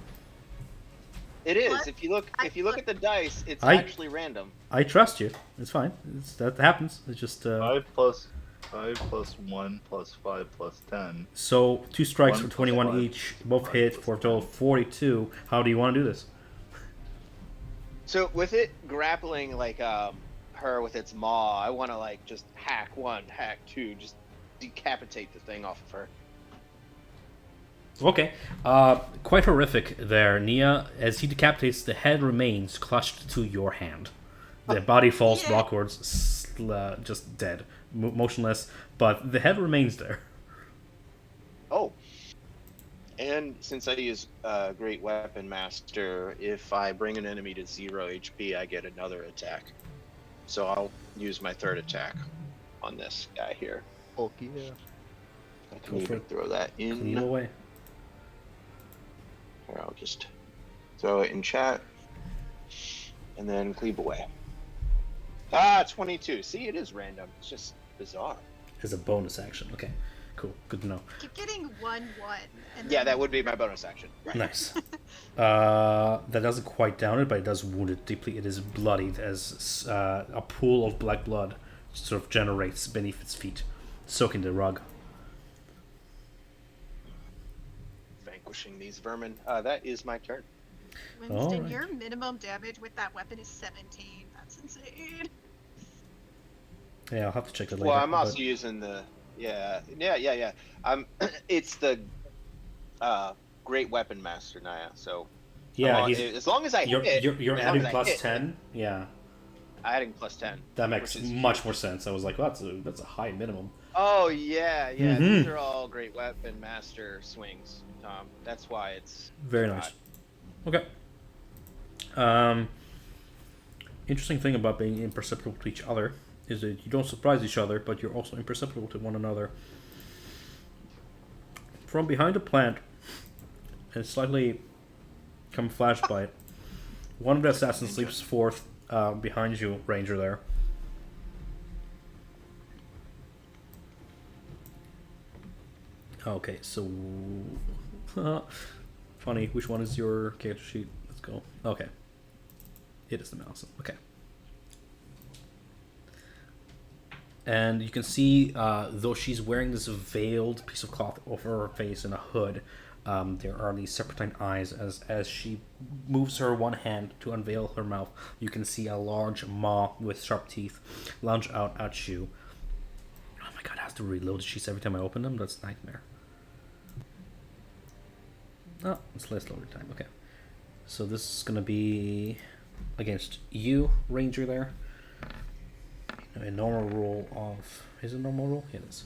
It is. What? If you look at the dice, it's I- actually random. I trust you. It's fine. That happens. It's just 5 plus 1 plus 5 plus 10. so 2 strikes 1 for plus 21 5 each. Both plus hit 5 for a plus total of 42. How do you want to do this? So with it grappling like her with its maw, I want to like just hack 1, hack 2, just decapitate the thing off of her. Okay. Quite horrific there, Nia. As he decapitates, the head remains clutched to your hand. The body falls Yeah. backwards, just dead, motionless, but the head remains there. Oh. And since I use Great Weapon Master, if I bring an enemy to 0 HP, I get another attack. So I'll use my third attack on this guy here. Oh, yeah. I Go can for even it. throw that in. Clean away. Here, I'll just throw it in chat. And then cleave away. 22. See, it is random. It's just bizarre. As a bonus action. Okay, cool. Good to know. Keep getting 1/1. And Yeah, then- that would be my bonus action. Right. Nice. That doesn't quite down it, but it does wound it deeply. It is bloodied as a pool of black blood sort of generates beneath its feet, soaking the rug. Vanquishing these vermin. That is my turn. Winston, Alright. your minimum damage with that weapon is 17. That's insane. Yeah, I'll have to check that later. Well, I'm but- also using the yeah. It's the Great Weapon Master Naya. So yeah, I'm he's, as long as I you're, hit, you're as long adding as I plus hit, 10. Yeah, I'm adding plus 10. that makes which is much more sense. I was like, well, that's a high minimum. Oh yeah. Mhm. These are all Great Weapon Master swings, Tom. That's why it's Very nice. Okay. Interesting thing about being imperceptible to each other is that you don't surprise each other, but you're also imperceptible to one another. From behind a plant, and slightly camouflaged by it, one of the assassins leaps forth behind you, Ranger, there. Okay, so... funny, which one is your character sheet? Let's go. Okay. It is the mouse. Okay. And you can see, though she's wearing this veiled piece of cloth over her face and a hood, there are these serpentine eyes. As she moves her one hand to unveil her mouth, you can see a large maw with sharp teeth lunge out at you. Oh my god, I have to reload the sheets every time I open them. That's a nightmare. Oh, it's less loading time. Okay. So this is going to be against you, Ranger, there. A normal roll of... Is it a normal roll? Yeah, it is.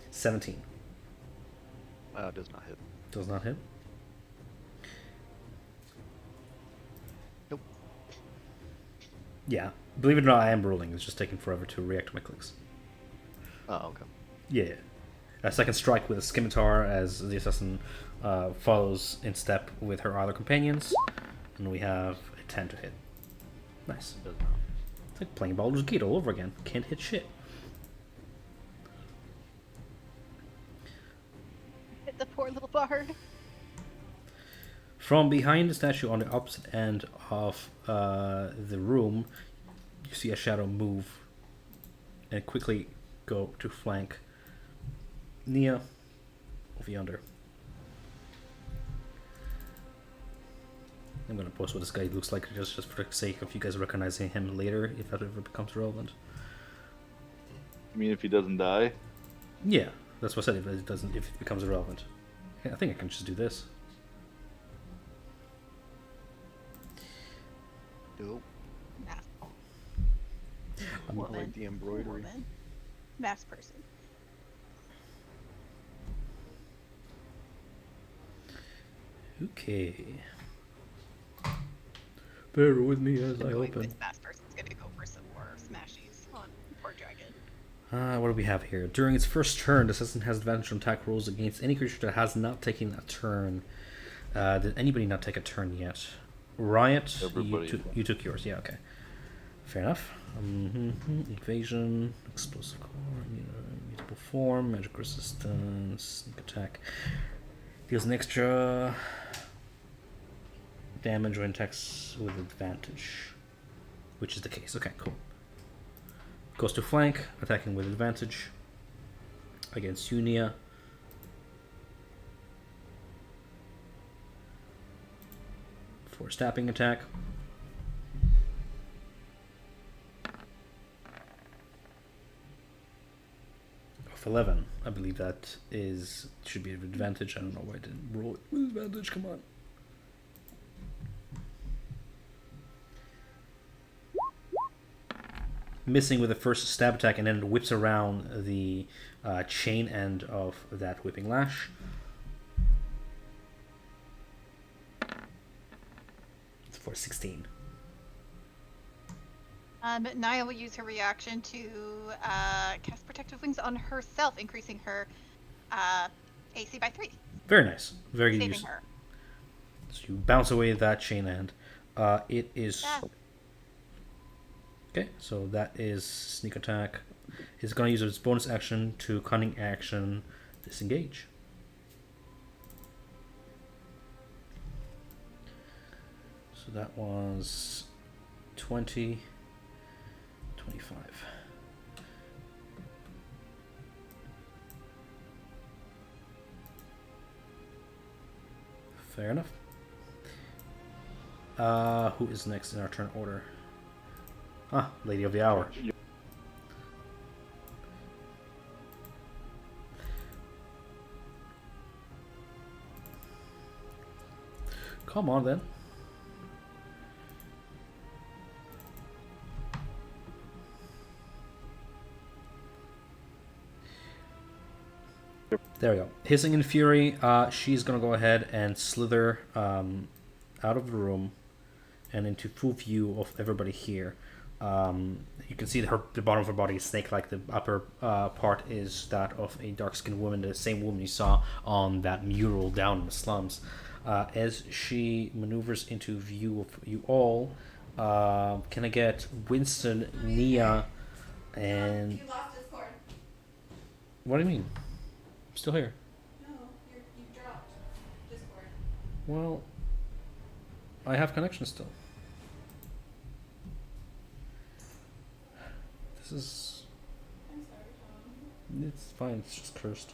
17. Does not hit. Does not hit. Nope. Yeah. Believe it or not, I am rolling. It's just taking forever to react to my clicks. Oh, okay. Yeah. A second strike with a scimitar as the assassin follows in step with her other companions. And we have a 10 to hit. Nice. Does not. It's like playing Baldur's Gate all over again. Can't hit shit. Hit the poor little bard. From behind the statue on the opposite end of the room, you see a shadow move and quickly go to flank Nia over yonder. I'm gonna post what this guy looks like just for the sake of you guys recognizing him later if that ever becomes relevant. I mean, if he doesn't die. Yeah, that's what I said. If it becomes irrelevant, yeah, I think I can just do this. Nope. Mass I woman. like the embroidery. Woman. Mass person. Okay. Bear with me as I open. This mass person's gonna go for some more smashies on poor dragon. What do we have here? During its first turn, the assassin has advantage on attack rolls against any creature that has not taken a turn. Did anybody not take a turn yet? Riot, you took yours. Yeah, okay. Fair enough. Evasion, explosive core, mutable form, magic resistance, sneak attack. Deals an extra damage when attacks with advantage, which is the case. Okay, cool. Goes to flank, attacking with advantage against Unia. For stabbing attack. Of 11. I believe that should be an advantage. I don't know why I didn't roll it with advantage. Come on. Missing with the first stab attack, and then it whips around the chain end of that whipping lash. It's for 16. Naya will use her reaction to cast Protective Wings on herself, increasing her AC by 3. Very nice. Very good Saving use. her. So you bounce away that chain end. It is... Okay, so that is sneak attack. It's going to use its bonus action to cunning action disengage. So that was 20, 25. Fair enough. Who is next in our turn order? Ah, Lady of the Hour. Come on then. There we go. Hissing in fury, she's gonna go ahead and slither out of the room and into full view of everybody here. You can see the bottom of her body is snake-like. The upper part is that of a dark-skinned woman, the same woman you saw on that mural down in the slums. As she maneuvers into view of you all, can I get Winston, Nia, and... You lost Discord. What do you mean? I'm still here. No, you dropped Discord. Well, I have connection still. This is... I'm sorry, Tom. It's fine, it's just cursed.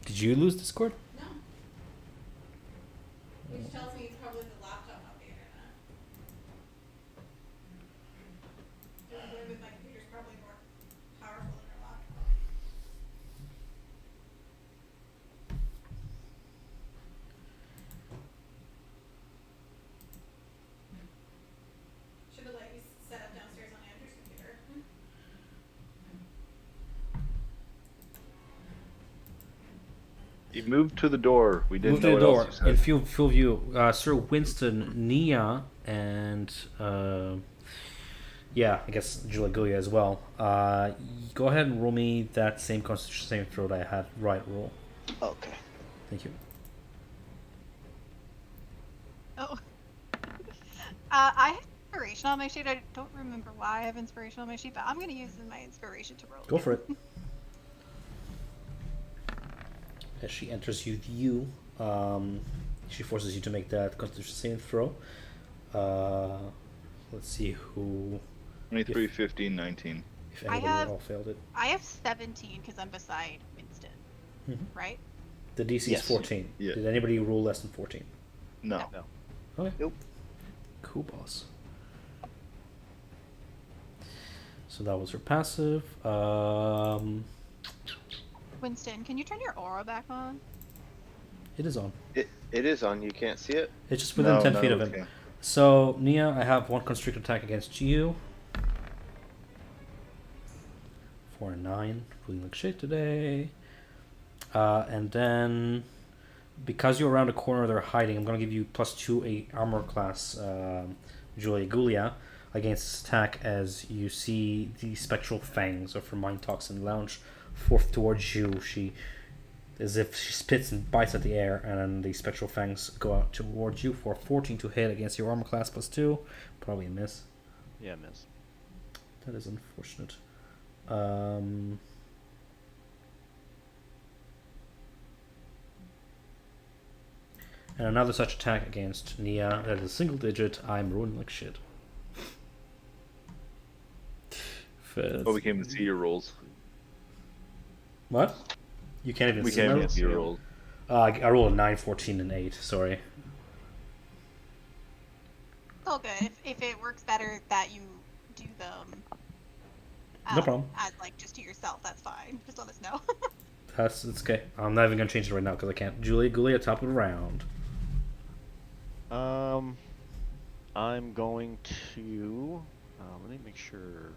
Did you lose Discord? No. Which tells me it's probably the laptop, not the internet. Doing away with my computer's probably more powerful than our laptop. Should have let you set up downstairs on Andrew's computer. You moved to the door. We didn't Move to know the what door. else you In said. field view, Sir Winston, Nia, and yeah, I guess Julia Gulia as well. Go ahead and roll me that same Constitution saving throw that I had right roll. Okay. Thank you. Oh. I have inspiration on my sheet. I don't remember why I have inspiration on my sheet, but I'm going to use my inspiration to roll. Go again. for it. As she enters you, she forces you to make that Constitution saving throw. Let's see who. 23, 15, 19. If anybody at all failed it. I have 17 because I'm beside Winston, right? The DC Yes. is 14. Yeah. Did anybody roll less than 14? No. No. Okay. Nope. Cool, boss. So that was her passive. Winston, can you turn your aura back on? It is on. It is on. You can't see it. It's just within No, 10 no, feet of him. okay. So, Nia, I have one constricted attack against you. 4 and 9. Feeling like shit today. And then, because you're around a corner they're hiding, I'm going to give you +2 a armor class, Julia Gulia, against this attack as you see the spectral fangs of her mind toxin lounge forth towards you. She, as if she spits and bites at the air, and then the spectral fangs go out towards you for 14 to hit against your armor class +2. Probably a miss. Yeah, miss. That is unfortunate. And another such attack against Nia. That is a single digit. I'm ruined like shit. But we can't even see your rolls. What? You can't even We see can't my even rolls? see your rolls. I rolled a 9, 14, and 8. Sorry. It's all good. If it works better that you do them No problem. as like just to yourself, that's fine. Just let us know. It's okay. I'm not even going to change it right now because I can't. Julia Gulia, top of the round. I'm going to. Let me make sure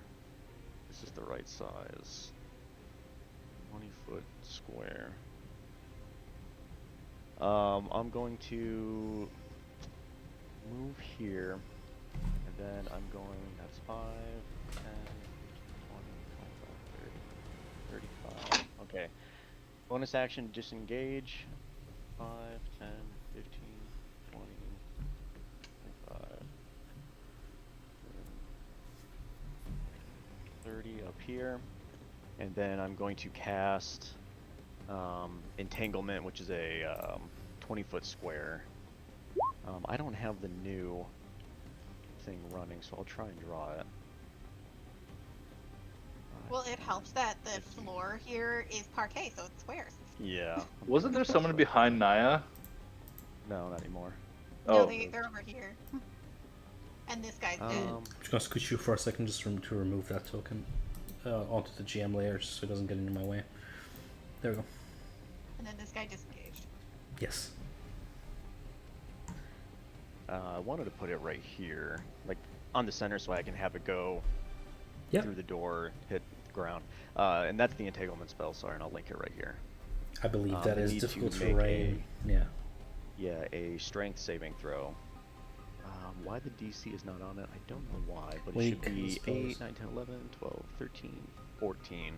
this is the right size. 20-foot square. I'm going to move here, and then I'm going. That's 5, 10, 20, 25, 30, 35. Okay. Bonus action, disengage. 5, 10, 15, 20, 25, 30 up here. And then I'm going to cast Entanglement, which is a 20-foot square. I don't have the new thing running, so I'll try and draw it. Well, it helps that the floor here is parquet, so it's squares. Yeah. Wasn't there someone behind Naya? No, not anymore. No, Oh. they're over here. And this guy's dead. I'm just going to squish you for a second just to remove that token onto the GM layer so it doesn't get into my way. There we go. And then this guy disengaged. Yes. I wanted to put it right here, like on the center, so I can have it go through the door, hit the ground. And that's the entanglement spell. Sorry, and I'll link it right here. I believe that I is need to difficult make terrain. Yeah. Yeah, a strength saving throw. Why the DC is not on it, I don't know why, but it should be 8, 9, 10, 11, 12, 13, 14.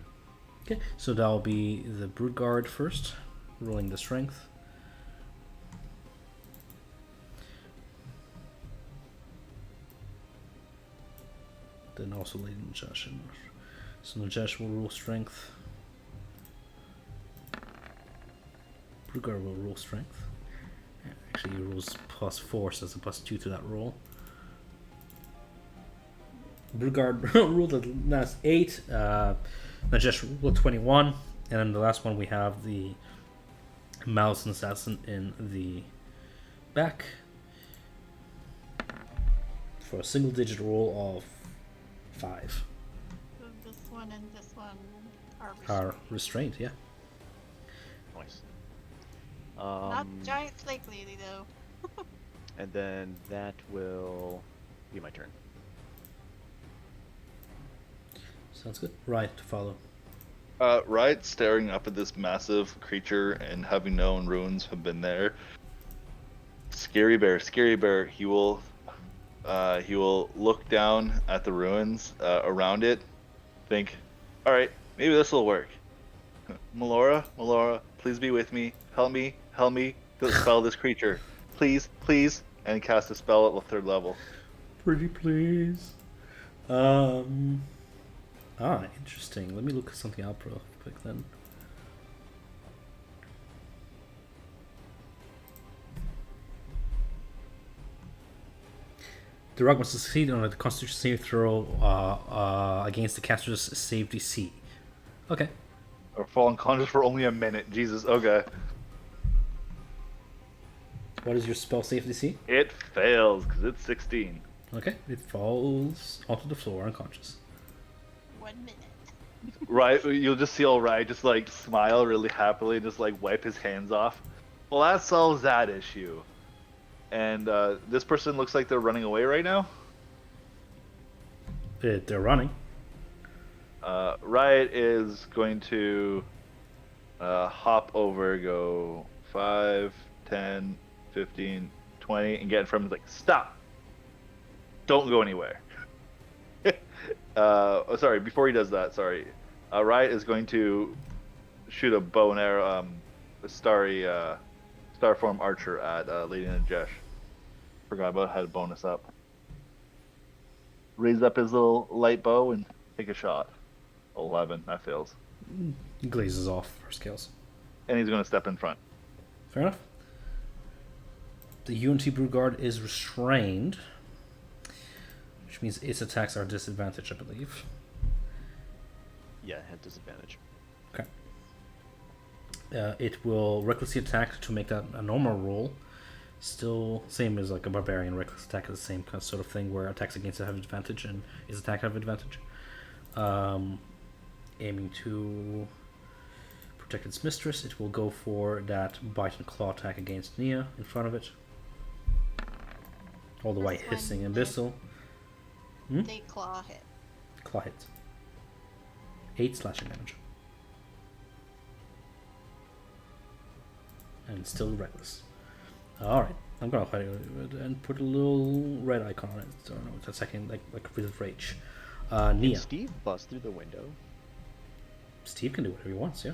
Okay, so that'll be the Brute Guard first, rolling the strength. Then also Lady Najash. So Najash will roll strength. Brute Guard will roll strength. Actually, he rolls +4, so that's a +2 to that roll. Brute Guard rolled the last 8. Najesh rolled 21. And then the last one we have the Mouse and Assassin in the back. For a single digit roll of 5. So this one and this one are Are restrained, yeah. Nice. not giant snake lady though. And then that will be my turn. Sounds good. Right to follow. Right, staring up at this massive creature and having known ruins have been there. Scary bear, scary bear. He will look down at the ruins around it, think, all right, maybe this will work. Melora, please be with me. Help me dispel this creature. Please, please. And cast a spell at the 3rd level. Pretty please. Interesting. Let me look something up real quick then. The rogue must succeed on a Constitution saving throw against the caster's save DC. Okay. Or fall unconscious for only a minute. Jesus, okay. What is your spell save DC? It fails because it's 16. Okay. It falls onto the floor unconscious. 1 minute. Right, you'll just see Alright just like smile really happily and just like wipe his hands off. Well, that solves that issue. And this person looks like they're running away right now. They're running. Riot is going to hop over, go 5, 10, 15, 20, and get in front of him like, stop! Don't go anywhere. Sorry, before he does that, sorry. Riot is going to shoot a bow and arrow, a starform archer at Lady Najesh. Forgot about how to bonus up. Raise up his little light bow and take a shot. 11, that fails. He glazes off for scales. And he's going to step in front. Fair enough. The UNT Brewguard is restrained, which means its attacks are disadvantaged, I believe. Yeah, it had disadvantage. Okay. It will recklessly attack to make that a normal roll. Still, same as like a barbarian. Reckless attack is the same kind of sort of thing where attacks against it have advantage and its attack have advantage. Aiming to protect its mistress, it will go for that bite and claw attack against Nia in front of it. All the way First one hissing and hit. Bissell. They claw hit. Claw hit. 8 slashing damage. And still reckless. Alright, I'm gonna go ahead and put a little red icon on it. So I don't know, it's a second, like with rage. Can Nia. Steve bust through the window? Steve can do whatever he wants, yeah.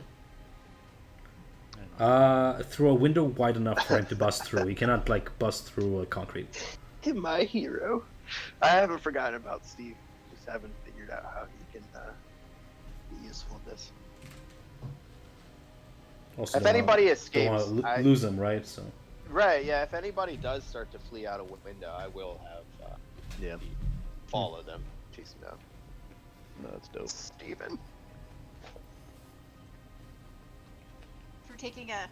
I don't know. Through a window wide enough for him to bust through. He cannot, like, bust through a concrete. My hero. I haven't forgotten about Steve. Just haven't figured out how he can be useful in this. Also, If don't anybody wanna, escapes, don't want to lose him, right? So. Right, yeah, if anybody does start to flee out a window, I will have Yeah, follow them, chase them down. no, that's dope. Steven. For taking a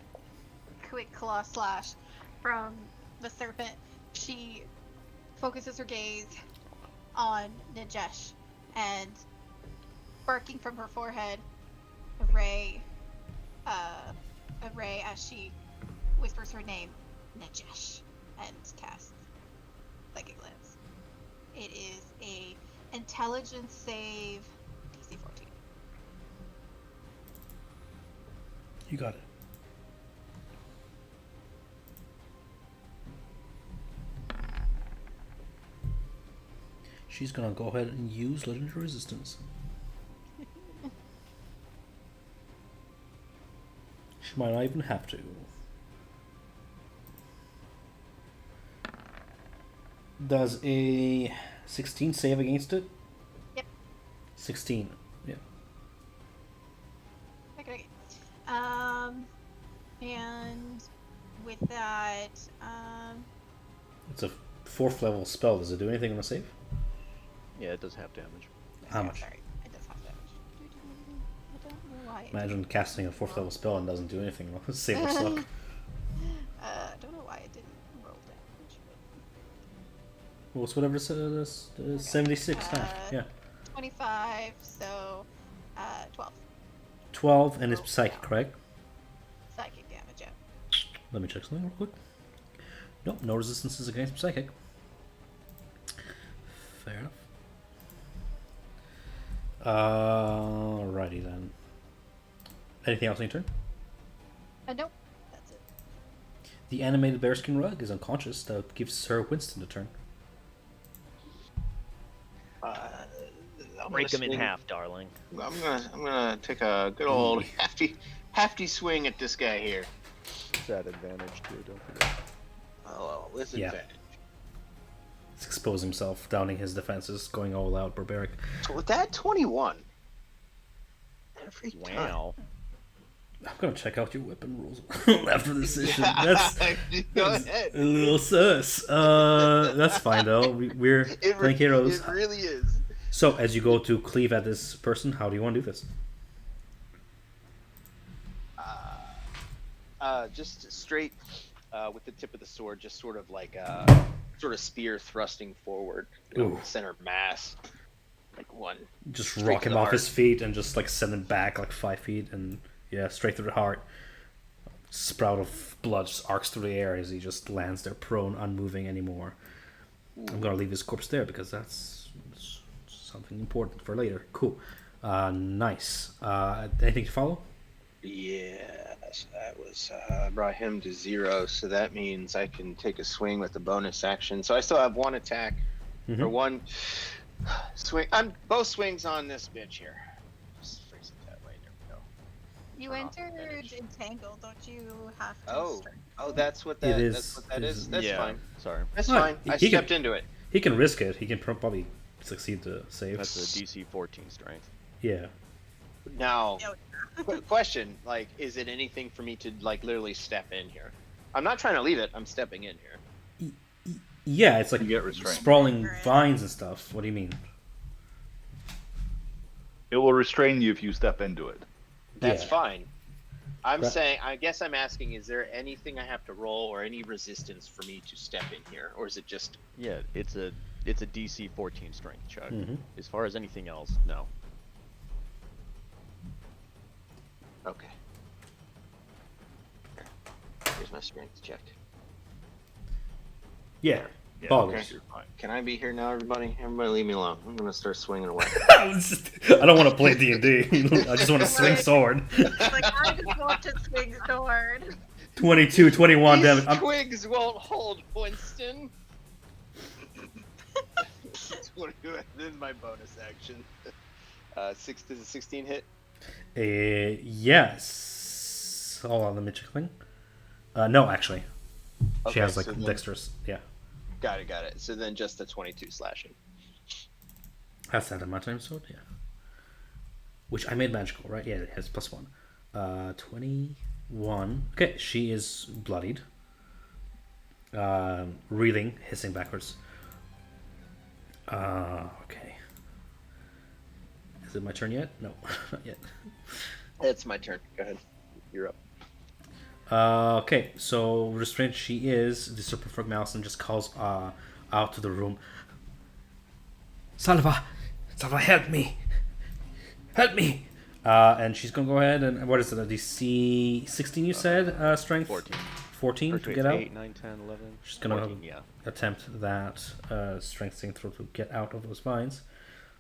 quick claw slash from the serpent, she focuses her gaze on Najesh and, barking from her forehead, a ray as she whispers her name, Najesh, and casts Psychic Lens. It is a intelligence save, DC 14. You got it. She's gonna go ahead and use Legendary Resistance. She might not even have to. Does a 16 save against it? Yep. 16. Yeah. Okay. And with that, It's a 4th level spell. Does it do anything on a save? Yeah, it does have damage. How yeah, much? Sorry, it does have damage. I don't know why. Imagine casting a 4th level spell and doesn't do anything. Save or suck. I don't know why it didn't roll damage. Well, it's whatever it is. 76 half. Yeah. 25, so 12 12 and it's psychic, right? psychic damage. Yeah. Let me check something real quick. Nope, no resistances against psychic. Fair enough. Alrighty then. Anything else on your turn? Nope. That's it. The animated bearskin rug is unconscious. That gives Sir Winston a turn. I'm Break gonna him in swing- half, darling. I'm gonna take a good old hefty swing at this guy here. It's at advantage too, don't forget. Oh, with Yeah. advantage. He's exposing himself, downing his defenses, going all out barbaric. So with that 21, every time. Wow. I'm gonna check out your weapon rules after this session. That's Go ahead. a little sus. That's fine though. We're playing heroes. It really is. So as you go to cleave at this person, how do you want to do this? Just straight with the tip of the sword, just sort of like sort of spear thrusting forward, Ooh. center mass, like one. Just straight rock to him the off heart. his feet and just like send him back like 5 feet and yeah, straight through the heart. Sprout of blood just arcs through the air as he just lands there prone, unmoving anymore. I'm gonna leave his corpse there because that's something important for later. Cool. Nice. Anything to follow? Yes, that was brought him to 0, so that means I can take a swing with the bonus action. So I still have one attack or one swing. I'm both swings on this bitch here. Just phrase it that way. There we go. You Turn off entered advantage. entangled, don't you have to Oh, strike? that's what It that. is- That's what that it is. is- That's yeah. fine. Sorry. That's Right. fine. I He can- stepped into it. He can risk it. He can probably succeed to save. That's a DC 14 strength. Yeah. Now, Oh, question: like, is it anything for me to like literally step in here? I'm not trying to leave it. I'm stepping in here. Yeah, it's like You get restrained. sprawling vines and stuff. What do you mean? It will restrain you if you step into it. That's Yeah. fine. I'm Right. saying, I guess I'm asking, is there anything I have to roll or any resistance for me to step in here, or is it just Yeah, it's a DC 14 strength check. Mhm. As far as anything else, no. okay? Here's my strength check. Yeah. Yeah, Boggles. okay. You're fine. Can I be here now, everybody? Everybody, leave me alone. I'm gonna start swinging away. I don't want to play D&D. I just want to swing sword. like I just want to swing sword. 22, 21 These damage. I'm- twigs won't hold, Winston. This is my bonus action. 6 does a 16 hit? Yes. Hold on, let me check thing. No, actually. She Okay, has like so then- dexterous. Yeah. Got it. So then just the 22 slashing. Has that in my time sword? Yeah. Which I made magical, right? Yeah, it has +1. 21. Okay, she is bloodied. Reeling, hissing backwards. Okay. Is it my turn yet? No, not yet. It's my turn. Go ahead. You're up. Okay, so restrained she is. The Serpent Frog Mouse and just calls out to the room. Salva, help me! Help me! And she's gonna go ahead and what is it? A DC 16 you said? Strength 14. 14 Or to wait, get out. 8, 9, 10, 11. She's gonna 14, yeah. attempt that strength saving throw to get out of those vines.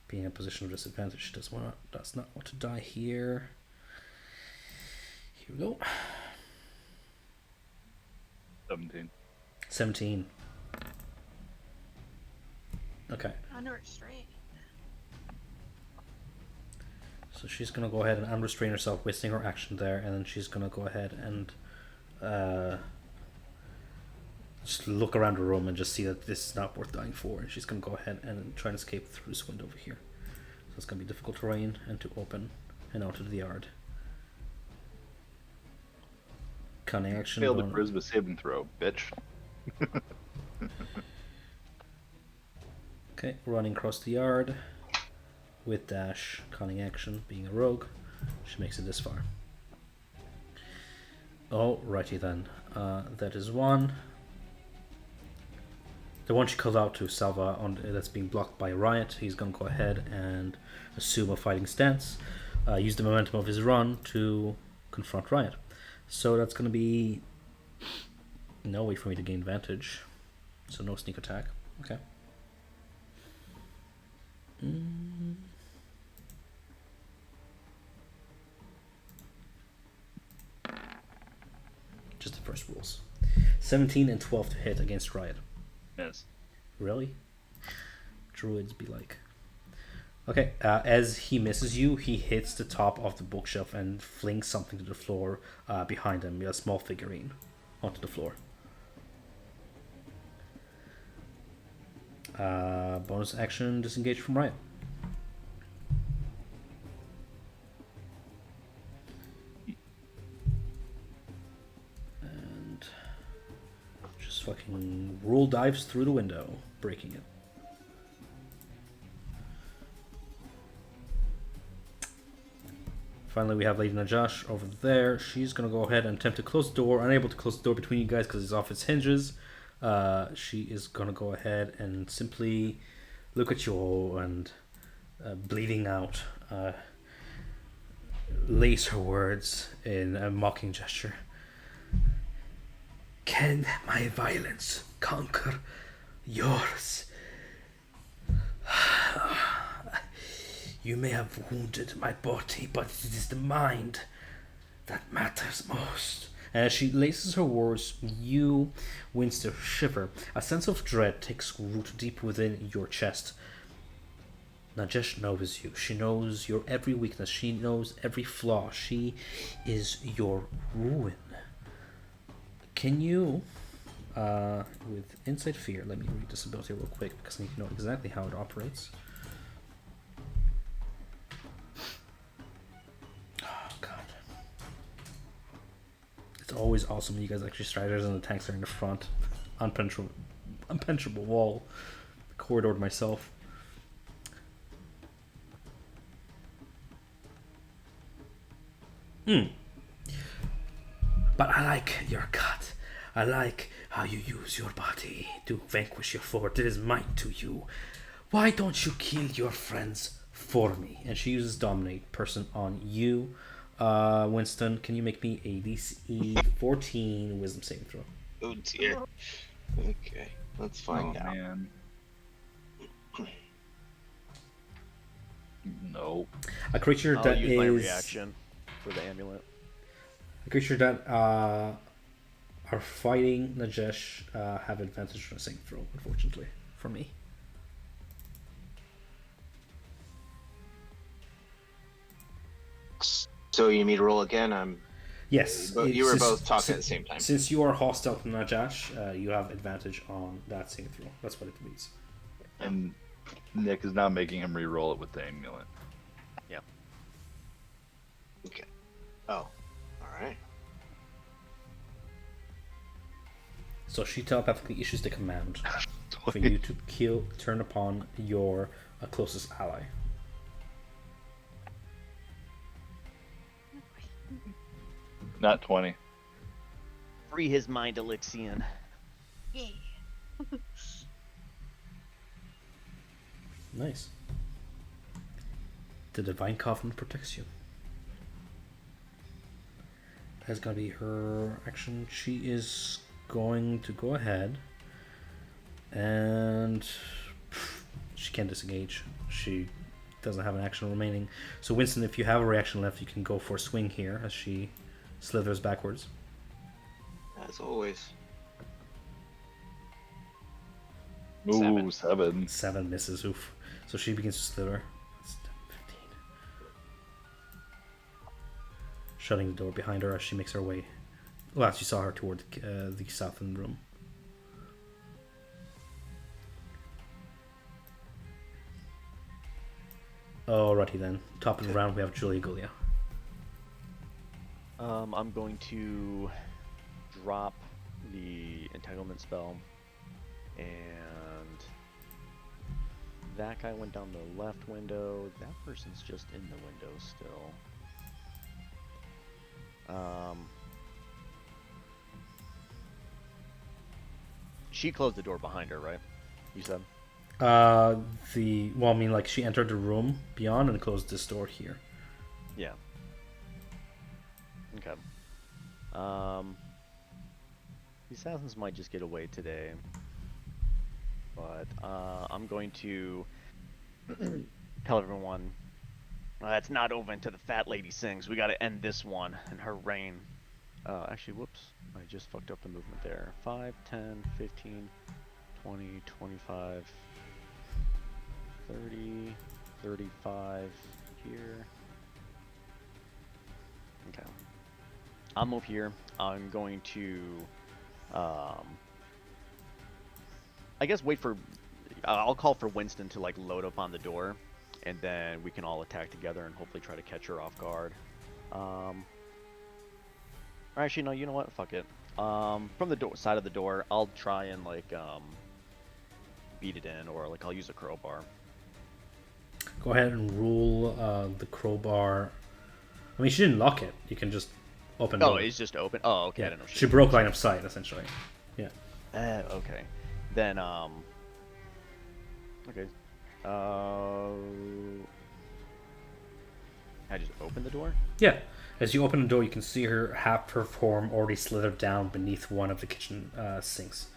Being in a position of disadvantage, she does not want to die here. Here we go. 17. 17. Okay, Under restraint. so she's gonna go ahead and unrestrain herself, wasting her action there, and then she's gonna go ahead and just look around the room and just see that this is not worth dying for, and she's gonna go ahead and try and escape through this window over here. So it's gonna be difficult terrain and to open and out of the yard. Cunning action. Failed the going- charisma saving throw, bitch. Okay, running across the yard with dash, cunning action, being a rogue. She makes it this far. Alrighty then. That is one. The one she called out to Salva that's being blocked by Riot. He's gonna go ahead and assume a fighting stance. Use the momentum of his run to confront Riot. So that's gonna be no way for me to gain advantage. So no sneak attack. Okay. just the first rules. 17 and 12 to hit against Riot. Yes. Really? Druids be like. Okay, as he misses you, he hits the top of the bookshelf and flings something to the floor behind him, a small figurine, onto the floor. Bonus action, disengage from Riot. And just fucking roll dives through the window, breaking it. Finally, we have Lady Najash over there. She's going to go ahead and attempt to close the door. Unable to close the door between you guys because it's off its hinges. She is going to go ahead and simply look at you all and, bleeding out, lace her words in a mocking gesture. Can my violence conquer yours? You may have wounded my body, but it is the mind that matters most. And as she laces her words, you wince to shiver. A sense of dread takes root deep within your chest. Najesh knows you. She knows your every weakness. She knows every flaw. She is your ruin. Can you, with Insight Fear, let me read this ability real quick because I need to know exactly how it operates. It's always awesome when you guys actually strategize and the tanks are in the front. Unpenetrable wall. Corridor to myself. But I like your cut. I like how you use your body to vanquish your foe. It is mine to you. Why don't you kill your friends for me? And she uses Dominate Person on you. Winston, can you make me a DC 14 Wisdom saving throw? Oh dear. Okay, let's find out. Man. No. A creature I'll that use is my reaction for the amulet. a creature that are fighting Najesh have advantage on a saving throw, unfortunately, for me. So you need me to roll again? Yes. But you were both talking at the same time. Since you are hostile to Najash, you have advantage on that saving throw. That's what it reads. And Nick is now making him re-roll it with the amulet. Yeah. Okay. Oh. Alright. So she telepathically issues the command for you to turn upon your closest ally. Not 20. Free his mind, Elixian. Yeah. Nice. The Divine Covenant protects you. That's gonna be her action. She is going to go ahead and she can't disengage. She doesn't have an action remaining. So Winston, if you have a reaction left, you can go for a swing here as she slithers backwards. As always. Ooh, 7. 7 misses. Oof. So she begins to slither. That's 10, 15. Shutting the door behind her as she makes her way. Well, as you saw her toward the southern room. Alrighty then. Top of the round, we have Julia Gulia. I'm going to drop the entanglement spell, and that guy went down the left window. That person's just in the window still. She closed the door behind her, right? You said? She entered the room beyond and closed this door here. Yeah. Okay. The assassins might just get away today, but I'm going to tell everyone it's not over until the fat lady sings. We got to end this one and her reign Actually, whoops. I just fucked up the movement there. 5, 10, 15, 20, 25, 30, 35 here. Okay. I'll move here. I'm going to, I guess wait for, I'll call for Winston to like load up on the door, and then we can all attack together and hopefully try to catch her off guard. Or actually, no, you know what? Fuck it. From the door side of the door, I'll try and like beat it in, or like I'll use a crowbar. Go ahead and rule the crowbar. I mean, she didn't lock it. You can just open. Oh, door. it's just open. Oh, okay. Yeah. I didn't know She broke line of sight essentially. Yeah. Okay. Then okay. I just open the door. Yeah. As you open the door, you can see her half her form already slithered down beneath one of the kitchen sinks,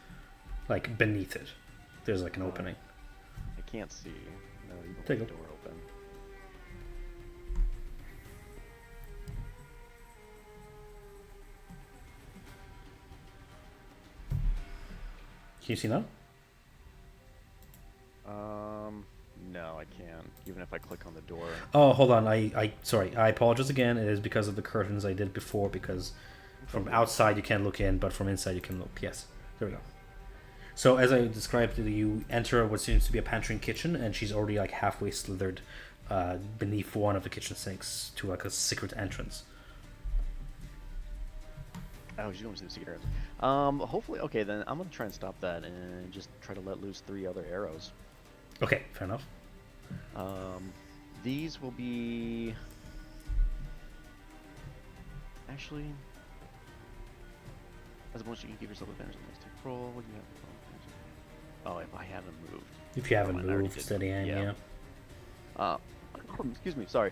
like beneath it. There's like an opening. I can't see. No, you don't Take leave a- the door open. Can you see now? No, I can't. Even if I click on the door. Oh, hold on. I sorry. I apologize again. It is because of the curtains I did before. Because from outside you can't look in, but from inside you can look. Yes, there we go. So as I described, you enter what seems to be a pantry and kitchen, and she's already like halfway slithered beneath one of the kitchen sinks to like a secret entrance. Oh, she's going to the secret. Hopefully, okay. Then I'm gonna try and stop that and just try to let loose 3 other arrows. Okay, fair enough. These will be actually as much as you can give yourself advantage on the next take roll. You have, oh, if I haven't moved. If you haven't Never mind, I already moved, did. steady aim, yeah. Excuse me, sorry.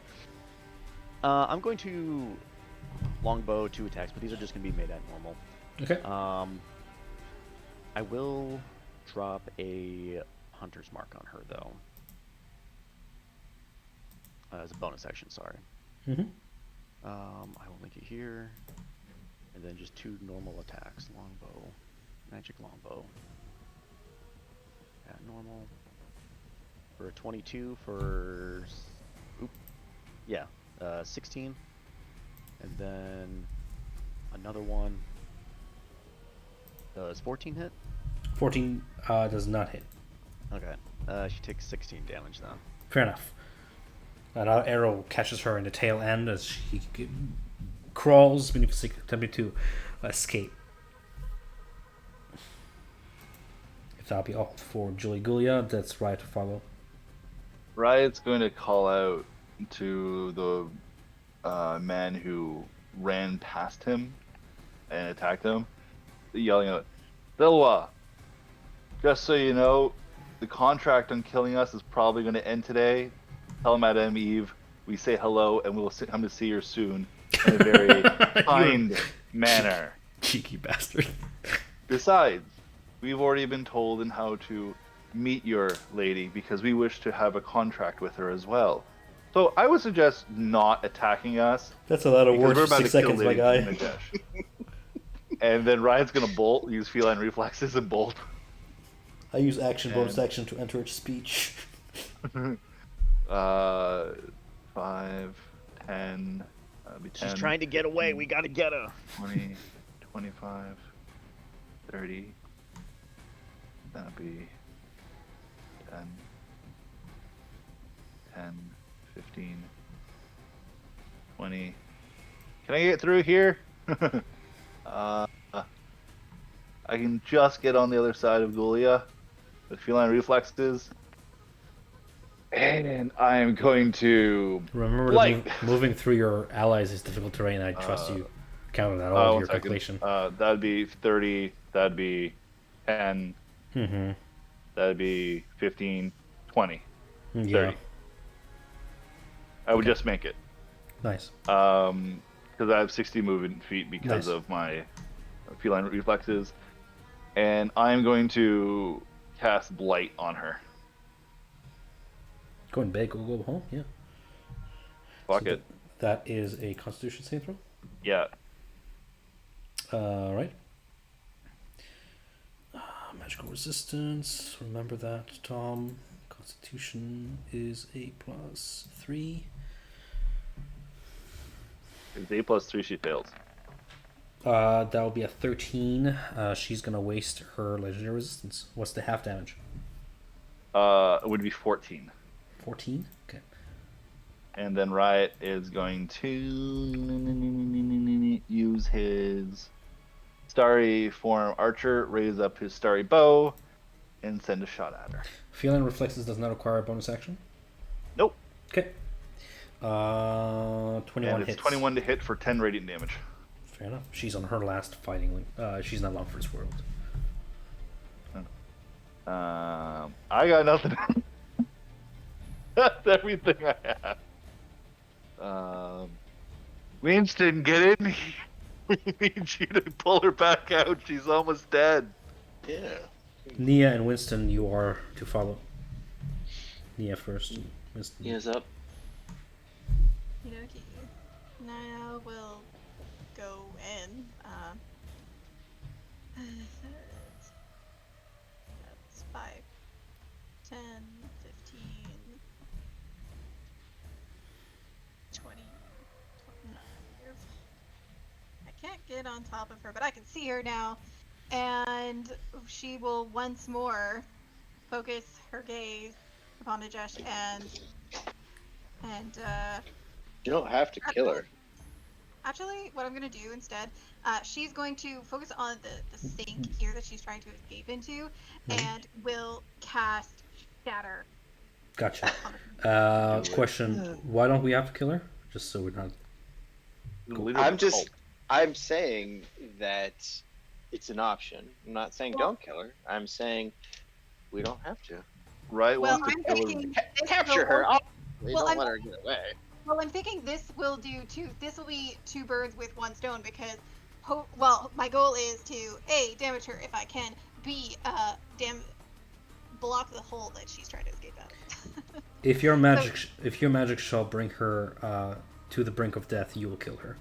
I'm going to longbow 2 attacks, but these are just going to be made at normal. Okay. I will drop a hunter's mark on her, though. As a bonus action, sorry. Mm-hmm. I will link it here. And then just 2 normal attacks. Longbow. Magic longbow. At normal. For a 22 for... Oop. Yeah. 16. And then another one. Does 14 hit? 14 does not hit. Okay. She takes 16 damage then. Fair enough. Another arrow catches her in the tail end as she crawls beneath the sink, attempting to escape. If that'll be all for Julie Gulia, that's right to follow. Riot's going to call out to the man who ran past him and attacked him, yelling out, Bilwa, just so you know, the contract on killing us is probably going to end today. Tell Madame Eve we say hello and we'll come to see her soon in a very kind manner. Cheeky bastard. Besides, we've already been told in how to meet your lady because we wish to have a contract with her as well. So I would suggest not attacking us. That's a lot of because words we're for about 6 to kill seconds, my Lady guy. Nagesh. And then Ryan's gonna bolt, use feline reflexes and bolt. I use action, bonus action to enter its speech. 5, 10, that'd be 10. She's trying to get away. We gotta get her. 20, 25, 30. That'd be 10, 10, 15, 20. Can I get through here? I can just get on the other side of Gulia with feline reflexes. And I am going to Remember, moving through your allies is difficult terrain. I trust you counted that all of your calculation. That'd be 30. That'd be 10. Mm-hmm. That'd be 15, 20, Yeah. 30. I would just make it. Nice. Because I have 60 movement feet because Nice. of my feline reflexes. And I'm going to cast Blight on her. Going big, go home, yeah. Fuck So it. That is a Constitution saving throw. Yeah. Right. Magical resistance. Remember that, Tom. Constitution is a +3. It's A+3. She fails. That will be a 13. She's gonna waste her legendary resistance. What's the half damage? It would be 14. 14. Okay. And then Riot is going to use his starry form archer, raise up his starry bow, and send a shot at her. Feeling reflexes does not require a bonus action. Nope. Okay. 21 And it's hits. 21 to hit for 10 radiant damage. Fair enough. She's on her last fighting link. She's not long for this world. I got nothing. That's everything I have. Winston, get in. We need you to pull her back out. She's almost dead. Yeah. Nia and Winston, you are to follow. Nia first. Winston. Nia's up. Okey-dokey. Naya will go in. That's 5, 10, 15, 20, 25. I can't get on top of her, but I can see her now. And she will once more focus her gaze upon Najesh and You don't have to kill her. actually, what I'm gonna do instead, she's going to focus on the sink here that she's trying to escape into, and will cast Shatter. Gotcha. on her. Question: why don't we have to kill her? Just so we're not. The leader of the cult. I'm saying that it's an option. I'm not saying Well- don't kill her. I'm saying we don't have to. Right Well, wants to I'm kill her. thinking Capture her. Well, Don't I'm- let her get away. Well, I'm thinking this will do two. This will be 2 birds with 1 stone because, my goal is to A, damage her if I can. B, block the hole that she's trying to escape out. If your magic shall bring her to the brink of death, you will kill her.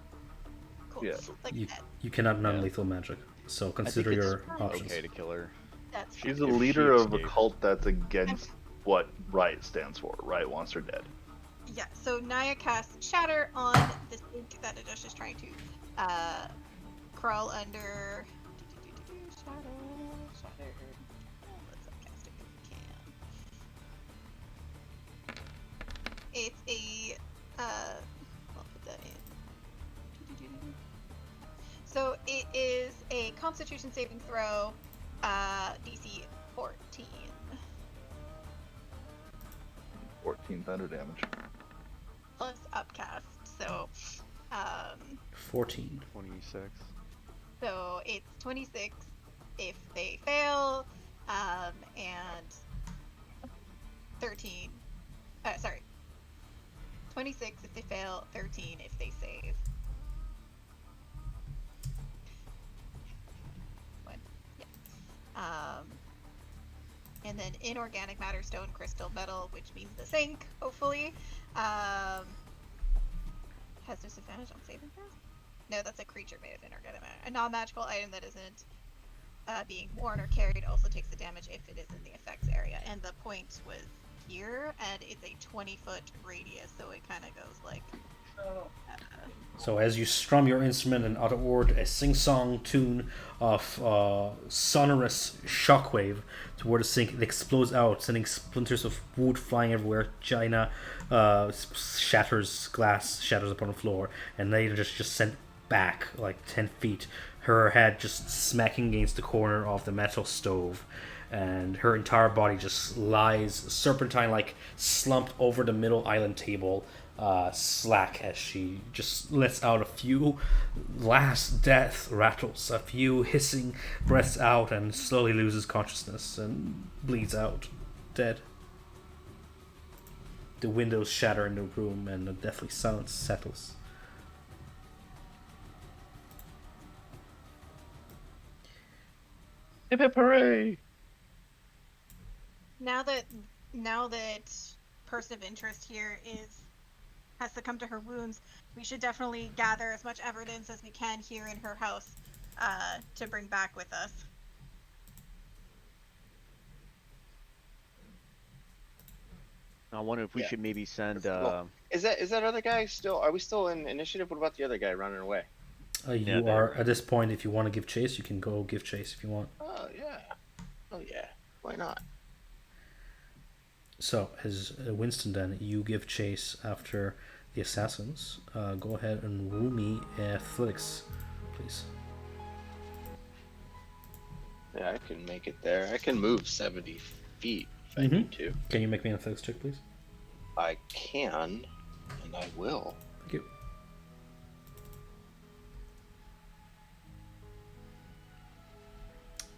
Cool. Yeah. Like You, that. you cannot non-lethal magic, so consider it's your options. Okay to kill her. That's She's fine. the If leader she of a escapes. cult that's against what Riot stands for. Riot wants her dead. Yeah. So Naya casts Shatter on the sink that Najesh is trying to crawl under. Shatter. Let's upcast it if we can. It's a I'll put that in. So it is a Constitution saving throw, DC 14. 14 thunder damage. Plus upcast, so 14. 26. so it's 26 if they fail, and 13. 26 if they fail, 13 if they save. What? Yeah. And then inorganic matter, stone, crystal, metal, which means the sink, hopefully, has disadvantage on saving throws? No, that's a creature made of inorganic matter. A non-magical item that isn't being worn or carried also takes the damage if it is in the effects area. And the point was here, and it's a 20-foot radius, so it kind of goes like... So as you strum your instrument and utter a sing-song tune of sonorous shockwave toward the sink, it explodes out, sending splinters of wood flying everywhere. China shatters, glass shatters upon the floor, and later just sent back like 10 feet. Her head just smacking against the corner of the metal stove, and her entire body just lies serpentine-like, slumped over the middle island table, slack as she just lets out a few last death rattles, a few hissing breaths out, and slowly loses consciousness and bleeds out, dead. The windows shatter in the room, and a deathly silence settles. Hip hip hooray! Now that person of interest here has succumbed to her wounds, we should definitely gather as much evidence as we can here in her house. to bring back with us. I wonder if we Yeah. should maybe send. Well, is that other guy still? Are we still in initiative? What about the other guy running away? You Yeah, are at this point. If you want to give chase, you can go give chase if you want. Oh yeah. Oh yeah. Why not? So, as Winston, then you give chase after the assassins. Go ahead and roll me athletics, please. Yeah, I can make it there. I can move 70 feet if I Mhm. need to. Can you make me an athletics check, please? I can, and I will. Thank you.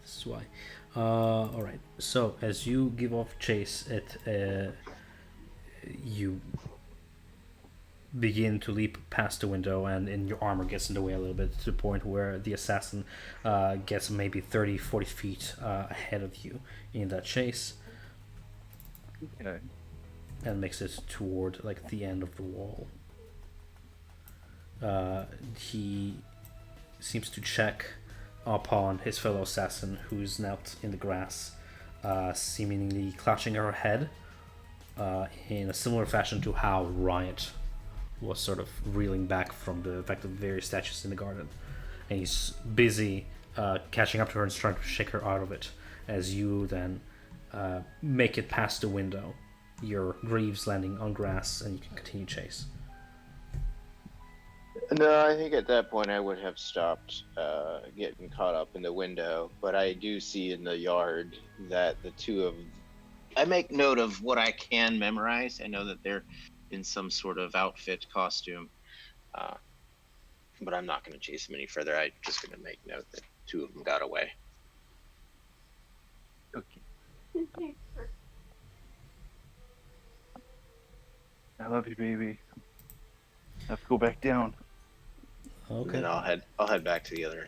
This is why. All right. So as you give off chase, you begin to leap past the window, and your armor gets in the way a little bit to the point where the assassin gets maybe 30, 40 feet ahead of you in that chase, Okay. and makes it toward like the end of the wall. He seems to check upon his fellow assassin, who's knelt in the grass, seemingly clutching her head, in a similar fashion to how Riot was sort of reeling back from the effect of various statues in the garden. And he's busy catching up to her and trying to shake her out of it, as you then make it past the window, your greaves landing on grass, and you can continue chase. No, I think at that point I would have stopped getting caught up in the window, but I do see in the yard that the two of. I make note of what I can memorize. I know that they're in some sort of outfit costume, but I'm not going to chase them any further. I'm just going to make note that two of them got away. Okay. I love you, baby. I have to go back down. And Okay. then I'll head back to the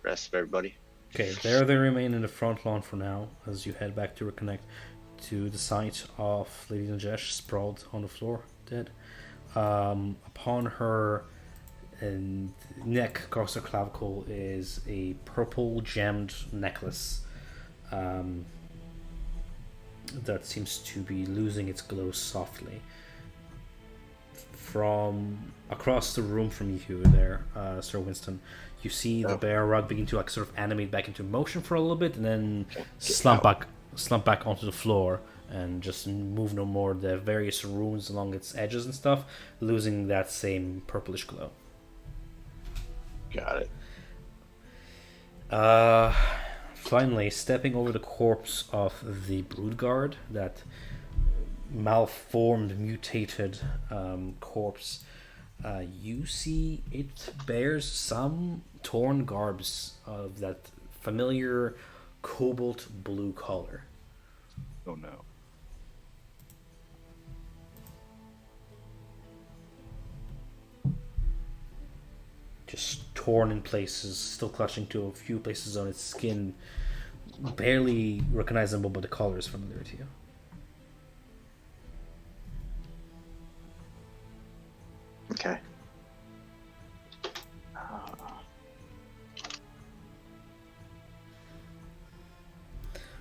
rest of everybody. Okay, there they remain in the front lawn for now, as you head back to reconnect to the site of Lady Najesh sprawled on the floor, dead. Upon her neck, across her clavicle, is a purple gemmed necklace that seems to be losing its glow softly. From across the room from you there, Sir Winston, you see the bear rug begin to like sort of animate back into motion for a little bit, and then slump back onto the floor and just move no more. The various runes along its edges and stuff, losing that same purplish glow. Got it. Finally, stepping over the corpse of the Broodguard, that malformed, mutated corpse, you see it bears some torn garbs of that familiar cobalt blue color. Oh no. Just torn in places, still clutching to a few places on its skin, barely recognizable, but the color is familiar to you. Okay.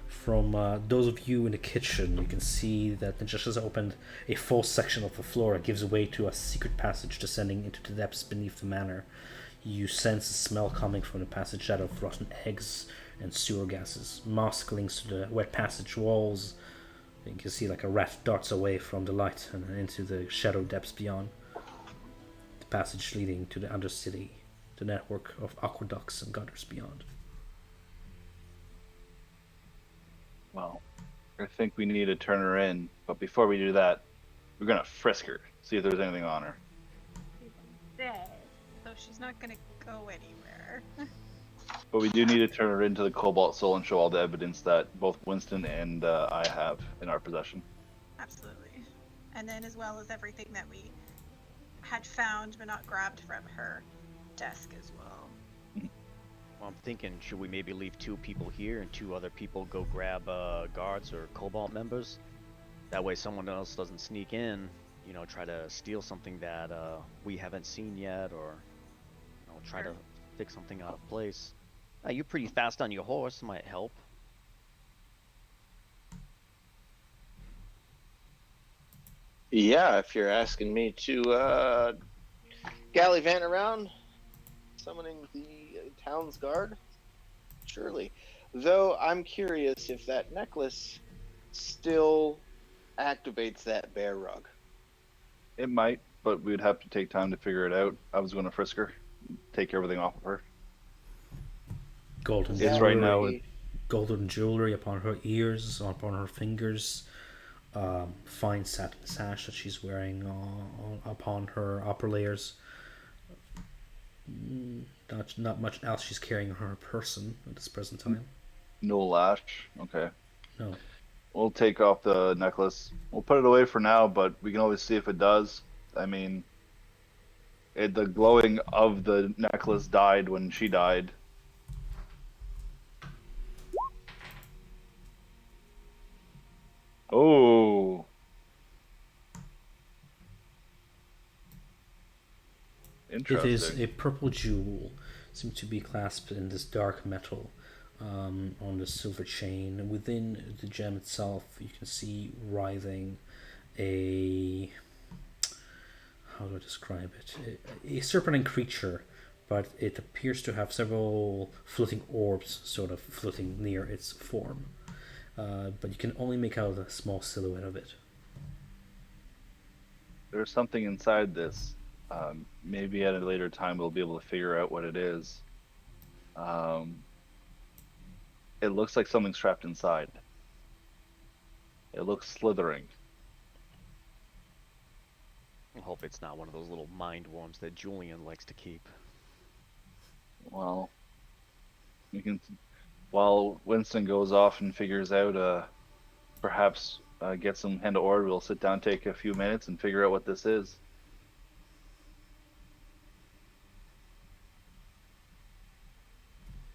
From those of you in the kitchen, you can see that Najesh has opened a full section of the floor that gives way to a secret passage descending into the depths beneath the manor. You sense a smell coming from the passage, that of rotten eggs and sewer gases. Moss clings to the wet passage walls. You can see like a rat darts away from the light and into the shadow depths beyond. The passage leading to the undercity, the network of aqueducts and gutters beyond. Well, I think we need to turn her in, but before we do that, we're gonna frisk her, see if there's anything on her. Dead, so she's not gonna go anywhere. But we do need to turn her into the Cobalt Soul and show all the evidence that both Winston and I have in our possession. Absolutely. And then as well as everything that we had found but not grabbed from her desk as well. Well, I'm thinking, should we maybe leave 2 people here and 2 other people go grab guards or Cobalt members? That way someone else doesn't sneak in, you know, try to steal something that we haven't seen yet, or try to Take something out of place. You're pretty fast on your horse. Might help. Yeah, if you're asking me to gallivant around, summoning the town's guard, surely. Though I'm curious if that necklace still activates that bear rug. It might, but we'd have to take time to figure it out. I was going to frisk her, take everything off of her. Golden It's right now. jewelry, golden jewelry upon her ears, upon her fingers. Fine satin sash that she's wearing upon her upper layers. Not much else she's carrying on her person at this present time. No lash. Okay. No. We'll take off the necklace. We'll put it away for now, but we can always see if it does. I mean, the glowing of the necklace died when she died. Oh. It Interesting. is a purple jewel, seems to be clasped in this dark metal on the silver chain. Within the gem itself, you can see writhing a, how do I describe it? A serpentine creature, but it appears to have several floating orbs sort of floating near its form. But you can only make out a small silhouette of it. There's something inside this. Maybe at a later time we'll be able to figure out what it is. It looks like something's trapped inside. It looks slithering. I hope it's not one of those little mind worms that Julian likes to keep. Well, we can, while Winston goes off and figures out, perhaps get some hand of order, we'll sit down, take a few minutes, and figure out what this is.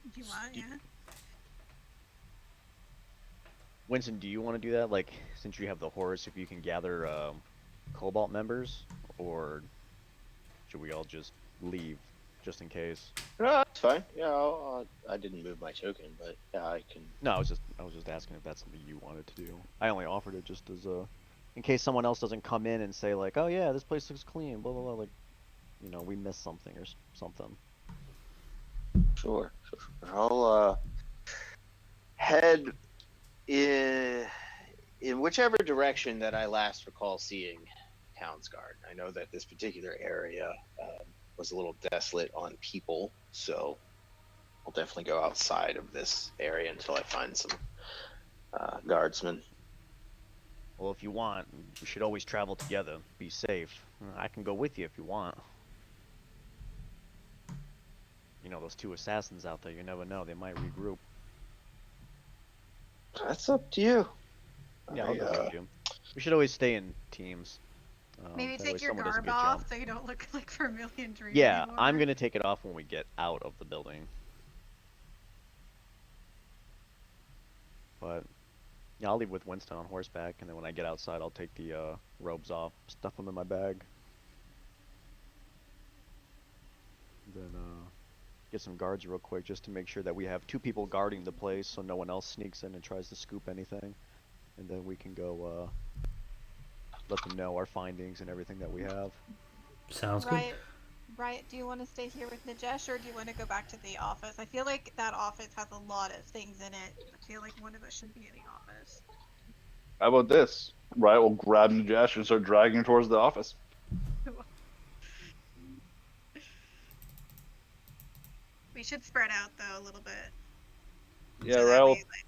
If you want, yeah. Winston, do you want to do that? Like, since you have the horse, if you can gather Cobalt members, or should we all just leave, just in case? No, that's fine. Yeah, I didn't move my token, but yeah, I can. No, I was just asking if that's something you wanted to do. I only offered it just as in case someone else doesn't come in and say like, oh yeah, this place looks clean, blah blah blah. Like, you know, we missed something or something. Sure. I'll head in whichever direction that I last recall seeing Town's Guard. I know that this particular area was a little desolate on people, so I'll definitely go outside of this area until I find some guardsmen. Well, if you want, we should always travel together. Be safe. I can go with you if you want. You know, those two assassins out there, you never know. They might regroup. That's up to you. Yeah, I'll go with you. We should always stay in teams. Maybe that way take your someone doesn't garb get off jumped. so you don't look like Vermilion Dream Yeah, anymore. I'm gonna take it off when we get out of the building. But yeah, I'll leave with Winston on horseback, and then when I get outside, I'll take the robes off, stuff them in my bag. Then get some guards real quick just to make sure that we have 2 people guarding the place so no one else sneaks in and tries to scoop anything. And then we can go let them know our findings and everything that we have. Sounds good. Riot, do you want to stay here with Najesh, or do you want to go back to the office? I feel like that office has a lot of things in it. I feel like one of us should be in the office. How about this? Riot will grab Najesh and start dragging her towards the office. We should spread out though a little bit. Yeah, So that Riot will... way, like,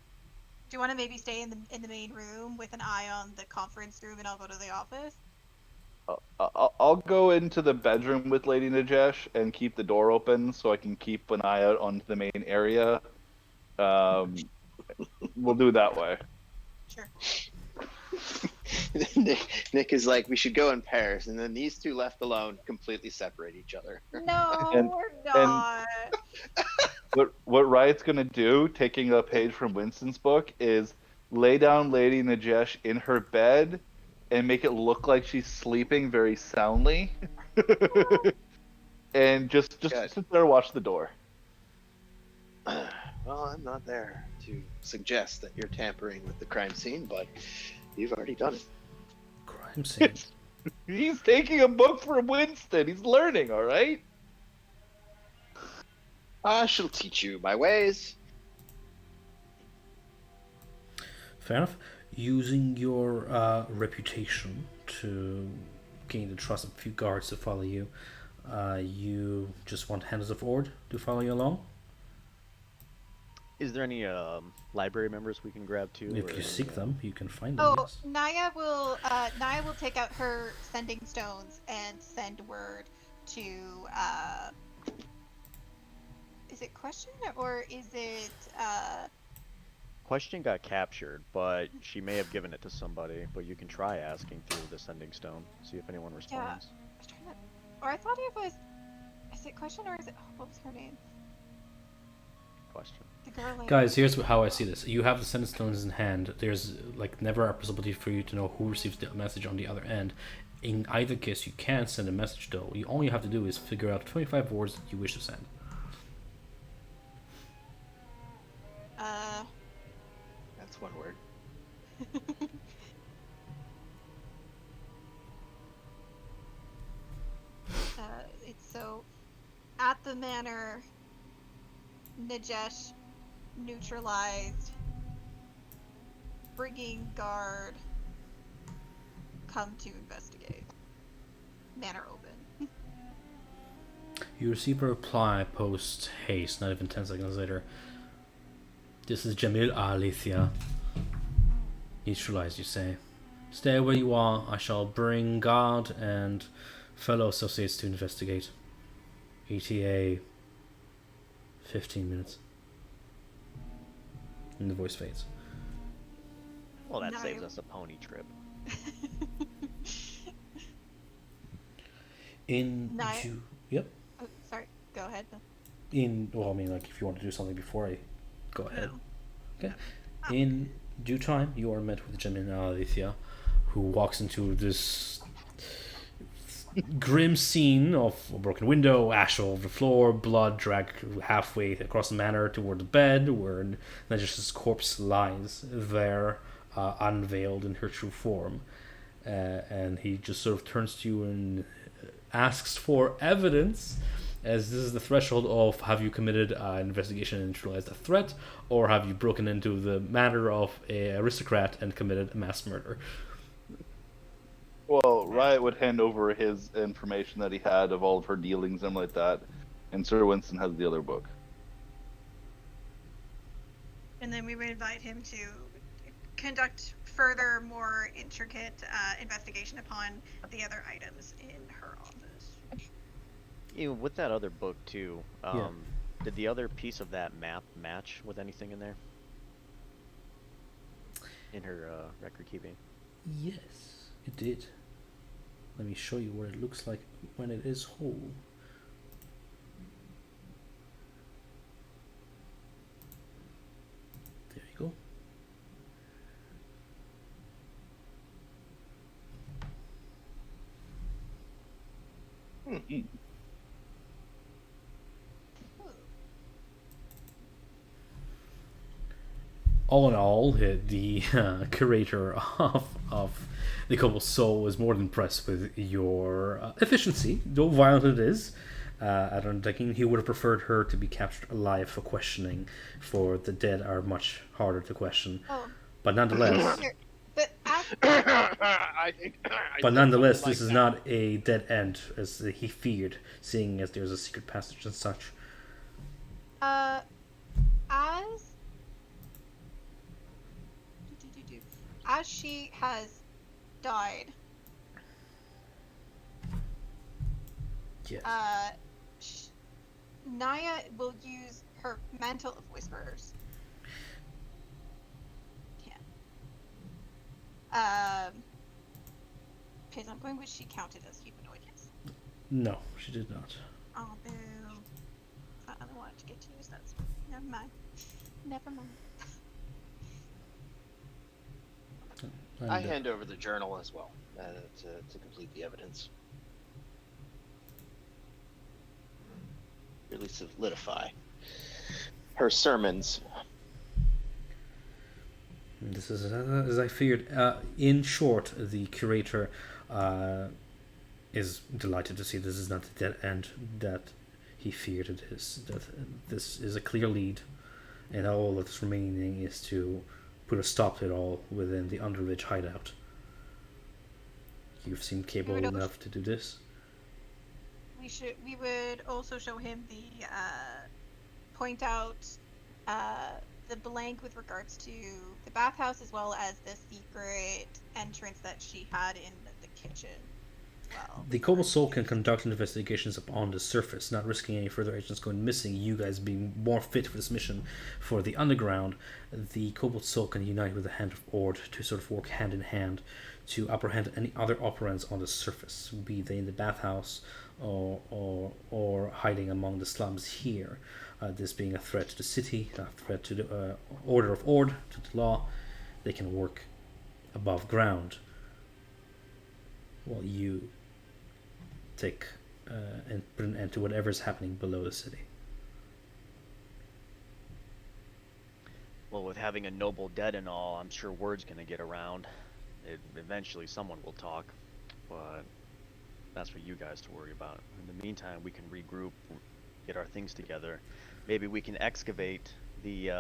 do you want to maybe stay in the main room with an eye on the conference room, and I'll go to the office? I'll go into the bedroom with Lady Najesh and keep the door open so I can keep an eye out on the main area. We'll do it that way. Sure. Nick is like, we should go in pairs, and then these two left alone completely separate each other. No, And- we're not. What Riot's gonna do, taking a page from Winston's book, is lay down Lady Najesh in her bed and make it look like she's sleeping very soundly, and just Good. sit there and watch the door. Well, I'm not there to suggest that you're tampering with the crime scene, but you've already done it. Crime scene. He's taking a book from Winston. He's learning, all right? I shall teach you my ways. Fair enough. Using your reputation to gain the trust of a few guards to follow you, you just want Hands of Ord to follow you along? Is there any library members we can grab too? If or you seek any, them, you can find them, Oh, yes. Naya will take out her sending stones and send word to is it Question or is it Question got captured, but she may have given it to somebody. But you can try asking through the sending stone, see if anyone responds. I was trying to, or I thought it was, is it Question or is it, what was her name? Question. The girl lady. Guys, here's how I see this. You have the sending stones in hand. There's like never a possibility for you to know who receives the message on the other end. In either case, you can send a message though. All you have to do is figure out 25 words that you wish to send. That's one word. It's so, at the manor, Najesh neutralized, bringing guard, come to investigate. Manor open. You receive a reply post haste, not even 10 seconds later. This is Jamil Alithia. Neutralized, you say. Stay where you are. I shall bring guard and fellow associates to investigate. ETA 15 minutes. And the voice fades. Well, that No. saves us a pony trip. Yep. Oh, sorry. Go ahead. Well, I mean, like, if you want to do something before I go ahead. No. Okay. In due time, you are met with Jamin Alithia, who walks into this grim scene of a broken window, ash all over the floor, blood dragged halfway across the manor toward the bed, where Najish's corpse lies there, unveiled in her true form. And he just sort of turns to you and asks for evidence, as this is the threshold of have you committed an investigation and neutralized a threat, or have you broken into the manor of an aristocrat and committed a mass murder. Well, Riot would hand over his information that he had of all of her dealings and like that, and Sir Winston has the other book. And then we would invite him to conduct further, more intricate investigation upon the other items in her office. With that other book too, Yeah. did the other piece of that map match with anything in there? In her record keeping? Yes, it did. Let me show you what it looks like when it is whole. There you go. All in all, the curator of the Cobalt Soul was more than impressed with your efficiency, though violent it is. At undertaking, he would have preferred her to be captured alive for questioning, for the dead are much harder to question. Oh. But nonetheless, But I think. this is not a dead end as he feared, seeing as there's a secret passage and such. As she has died, Yes. Naya will use her mantle of whispers. Because I'm going with she counted as humanoid, yes. No, she did not. Oh, boo. I don't want it to get used. That's never mind. Never mind. I hand over the journal as well to complete the evidence. Really solidify. her sermons. This is as I feared. In short, the curator is delighted to see this is not the dead end that he feared it is. That this is a clear lead, and all that's remaining is to put a stop to it all within the Underridge hideout. You've seemed capable enough to do this. We would also show him the point out the blank with regards to the bathhouse, as well as the secret entrance that she had in the kitchen. Well, the Cobalt Soul can conduct investigations upon the surface, not risking any further agents going missing. You guys being more fit for this mission for the underground, the Cobalt Soul can unite with the Hand of Ord to sort of work hand in hand to apprehend any other operants on the surface, be they in the bathhouse or hiding among the slums here. This being a threat to the city, a threat to the Order of Ord, to the law. They can work above ground while you take and put an end to whatever's happening below the city. Well, with having a noble dead and all, I'm sure word's gonna get around. Eventually someone will talk, but that's for you guys to worry about. In the meantime, we can regroup, get our things together. Maybe we can excavate the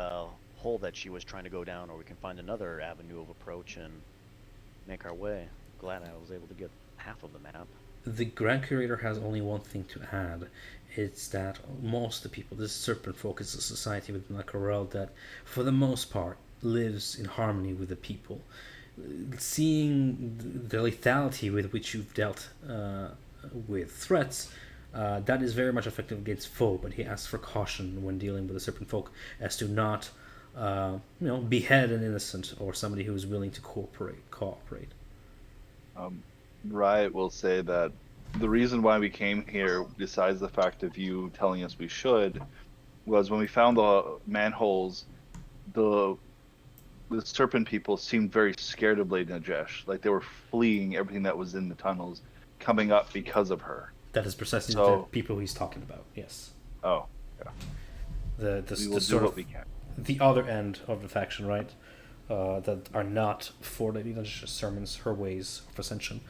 hole that she was trying to go down, or we can find another avenue of approach and make our way. Glad I was able to get half of the map. The Grand Curator has only one thing to add. It's that most of the people, this serpent folk is a society within the Corel that, for the most part, lives in harmony with the people. Seeing the lethality with which you've dealt with threats, that is very much effective against foe, but he asks for caution when dealing with the serpent folk as to not behead an innocent or somebody who is willing to cooperate. Riot will say that the reason why we came here, besides the fact of you telling us we should, was when we found the manholes, the serpent people seemed very scared of Lady Najesh. Like they were fleeing everything that was in the tunnels, coming up because of her. That is precisely the people he's talking about. Yes. Oh, yeah. The we will do what we can. The other end of the faction, right? That are not for Lady Najesh's sermons, her ways of ascension.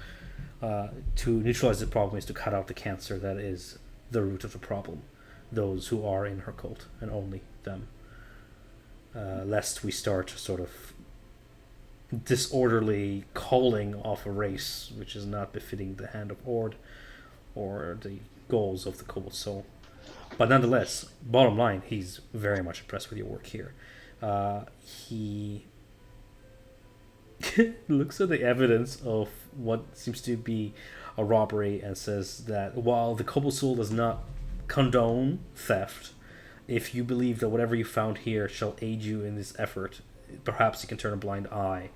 To neutralize the problem is to cut out the cancer that is the root of the problem. Those who are in her cult, and only them. Lest we start sort of disorderly calling off a race which is not befitting the Hand of Ord or the goals of the Cobalt Soul. But nonetheless, bottom line, he's very much impressed with your work here. He looks at the evidence of what seems to be a robbery and says that while the Cobalt Soul does not condone theft, if you believe that whatever you found here shall aid you in this effort, perhaps you can turn a blind eye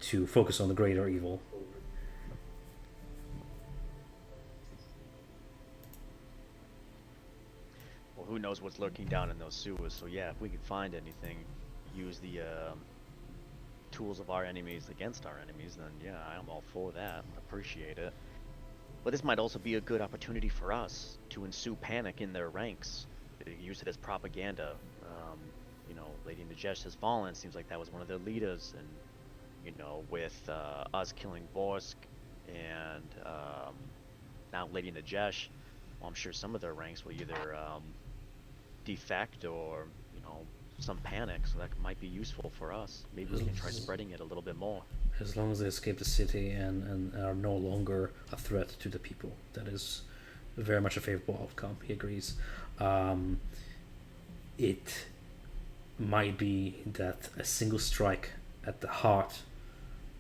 to focus on the greater evil. Well, who knows what's lurking down in those sewers, so yeah, if we can find anything, use the tools of our enemies against our enemies, then yeah, I'm all for that. Appreciate it. But this might also be a good opportunity for us to ensue panic in their ranks. Use it as propaganda. Lady Najesh has fallen. Seems like that was one of their leaders, and with us killing Vorsk and now Lady Najesh, well, I'm sure some of their ranks will either defect or some panic. So that might be useful for us. Maybe we can try spreading it a little bit more. As long as they escape the city and are no longer a threat to the people, that is very much a favorable outcome. He agrees. It might be that a single strike at the heart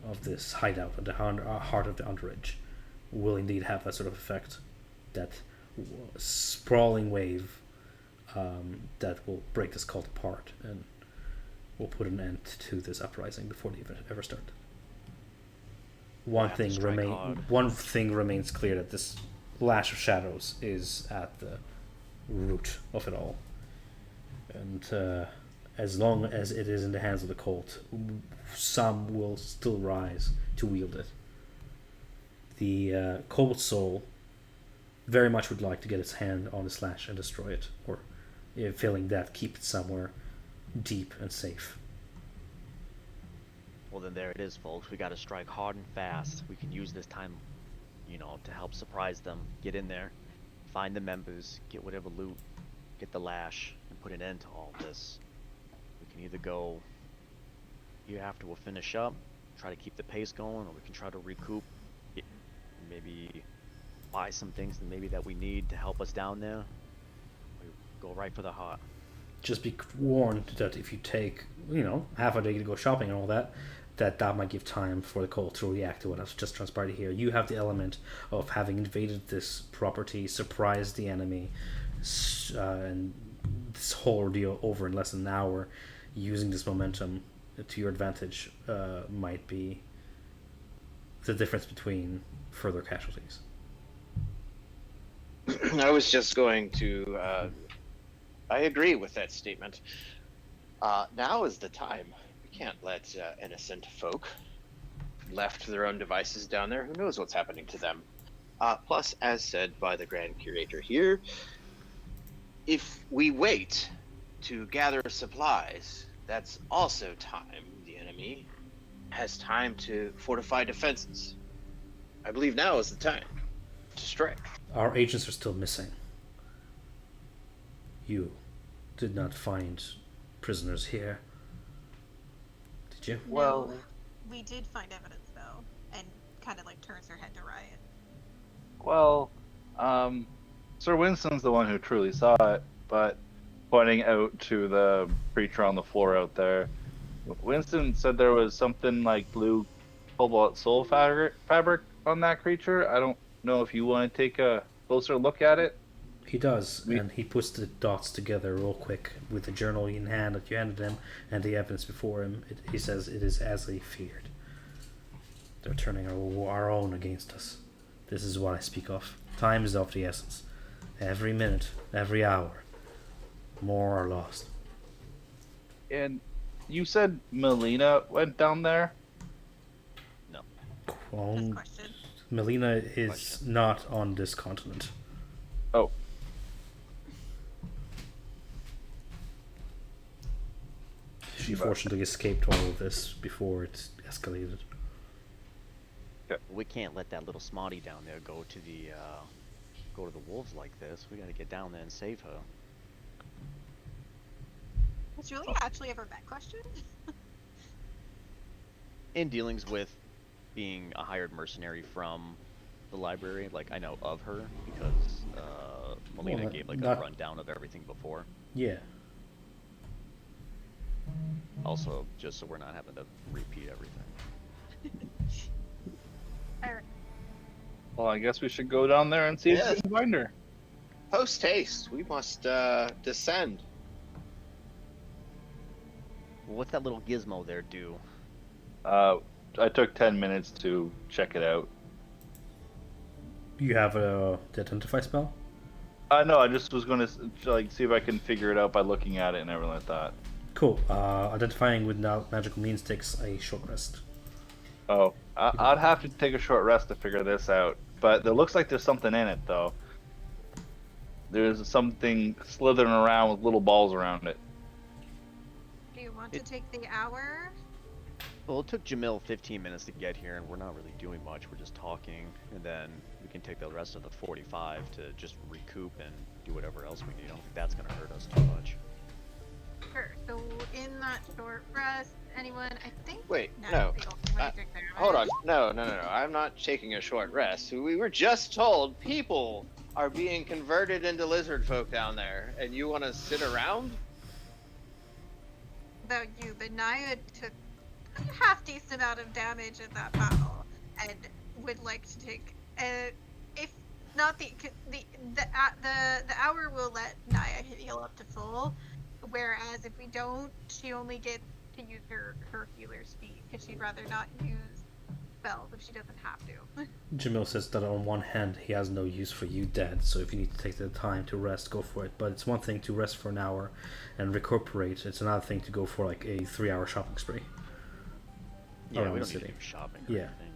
of this hideout, at the heart of the Underridge, will indeed have that sort of effect. That sprawling wave that will break this cult apart and will put an end to this uprising before they ever start. One thing remains clear, that this Lash of Shadows is at the root of it all. And as long as it is in the hands of the cult, some will still rise to wield it. The Cobalt Soul very much would like to get its hand on the Slash and destroy it, or failing that, keep it somewhere deep and safe. Well, then there it is, folks. We gotta strike hard and fast. We can use this time, to help surprise them. Get in there, find the members, get whatever loot, get the lash, and put an end to all this. We can either go here after we'll finish up, try to keep the pace going, or we can try to recoup, maybe buy some things that we need to help us down there. We go right for the heart. Just be warned that if you take, half a day to go shopping and all that, that might give time for the cult to react to what has just transpired here. You have the element of having invaded this property, surprised the enemy, and this whole ordeal over in less than an hour. Using this momentum to your advantage might be the difference between further casualties. I was just going to. I agree with that statement. Now is the time. We can't let innocent folk left to their own devices down there. Who knows what's happening to them? Plus, as said by the Grand Curator here, if we wait to gather supplies, that's also time the enemy has time to fortify defenses. I believe now is the time to strike. Our agents are still missing. You did not find prisoners here, did you? Well, No, we did find evidence though, and kind of like turns her head to Riot. Well, Sir Winston's the one who truly saw it, but pointing out to the creature on the floor out there, Winston said there was something like blue cobalt soul fabric on that creature. I don't know if you want to take a closer look at it. He does, and he puts the dots together real quick with the journal in hand that you handed him and the evidence before him. He says it is as they feared. They're turning our own against us. This is what I speak of. Time is of the essence. Every minute, every hour, more are lost. And you said Melina went down there? No. Good question. Melina is not on this continent. Oh. She fortunately escaped all of this before it escalated. We can't let that little smarty down there go to the wolves like this. We gotta get down there and save her. Has Julia actually ever met Question? In dealings with being a hired mercenary from the library, like I know of her because Melina gave like a rundown of everything before. Yeah. Also, just so we're not having to repeat everything. Alright. Well, I guess we should go down there and see if we can find her. Post haste, we must descend. Well, what's that little gizmo there do? I took 10 minutes to check it out. You have the identify spell? No, I just was going to see if I can figure it out by looking at it and everything like that. Cool. Identifying with magical means takes a short rest. Oh, I'd have to take a short rest to figure this out. But there looks like there's something in it, though. There's something slithering around with little balls around it. Do you want to take the hour? Well, it took Jamil 15 minutes to get here, and we're not really doing much. We're just talking, and then we can take the rest of the 45 to just recoup and do whatever else we need. I don't think that's going to hurt us too much. Sure. So in that short rest, anyone? I think. Wait, No. no. they don't take their Hold on. rest. No. I'm not taking a short rest. We were just told people are being converted into lizard folk down there, and you want to sit around? About you, but Naya took a half decent amount of damage in that battle, and would like to take. If not the hour will let Naya heal up to full. Whereas if we don't, she only gets to use her healer's feat because she'd rather not use spells if she doesn't have to. Jamil says that on one hand he has no use for you dead, so if you need to take the time to rest, go for it. But it's one thing to rest for an hour and recuperate. It's another thing to go for like a 3-hour shopping spree. Yeah, around we the don't need to city. do shopping or Yeah. anything.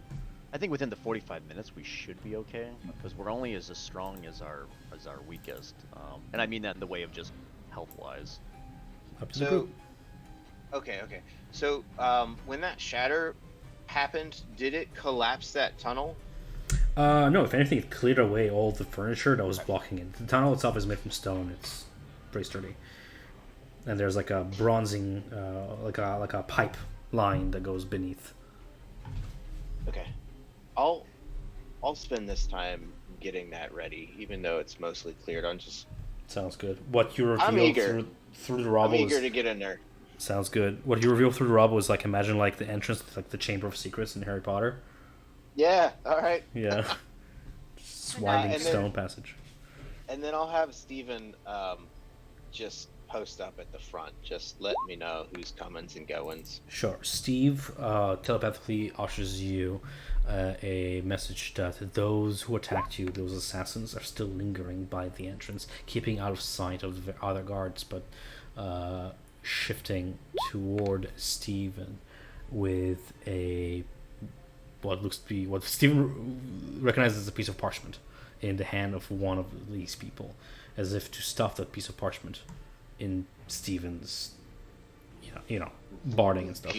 I think within the 45 minutes we should be okay, because we're only as strong as our weakest. And I mean that in the way of just health-wise. Up to the So, group. okay. So, when that shatter happened, did it collapse that tunnel? No, if anything, it cleared away all the furniture that was blocking it. The tunnel itself is made from stone. It's pretty sturdy. And there's like a bronzing, like a pipe line that goes beneath. Okay. I'll spend this time getting that ready, even though it's mostly cleared. Sounds good. What you I'm revealed eager. through the I'm rubble eager is to get in there. sounds good. What you revealed through the rubble is like imagine like the entrance to like the Chamber of Secrets in Harry Potter. Yeah. All right. Yeah. Winding and then- stone passage. And then I'll have Steven just post up at the front. Just let me know who's comings and goings. Sure. Steve telepathically ushers you a message that those who attacked you, those assassins, are still lingering by the entrance, keeping out of sight of the other guards, but shifting toward Steven with what looks to be what Steven recognizes as a piece of parchment in the hand of one of these people, as if to stuff that piece of parchment in Steven's, barding and stuff.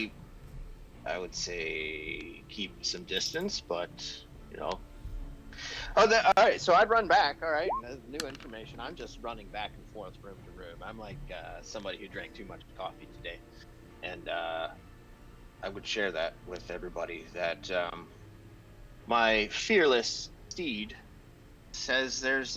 I would say keep some distance, but Oh, all right. So I'd run back. All right, new information. I'm just running back and forth room to room. I'm like somebody who drank too much coffee today, and I would share that with everybody. That my fearless steed says there's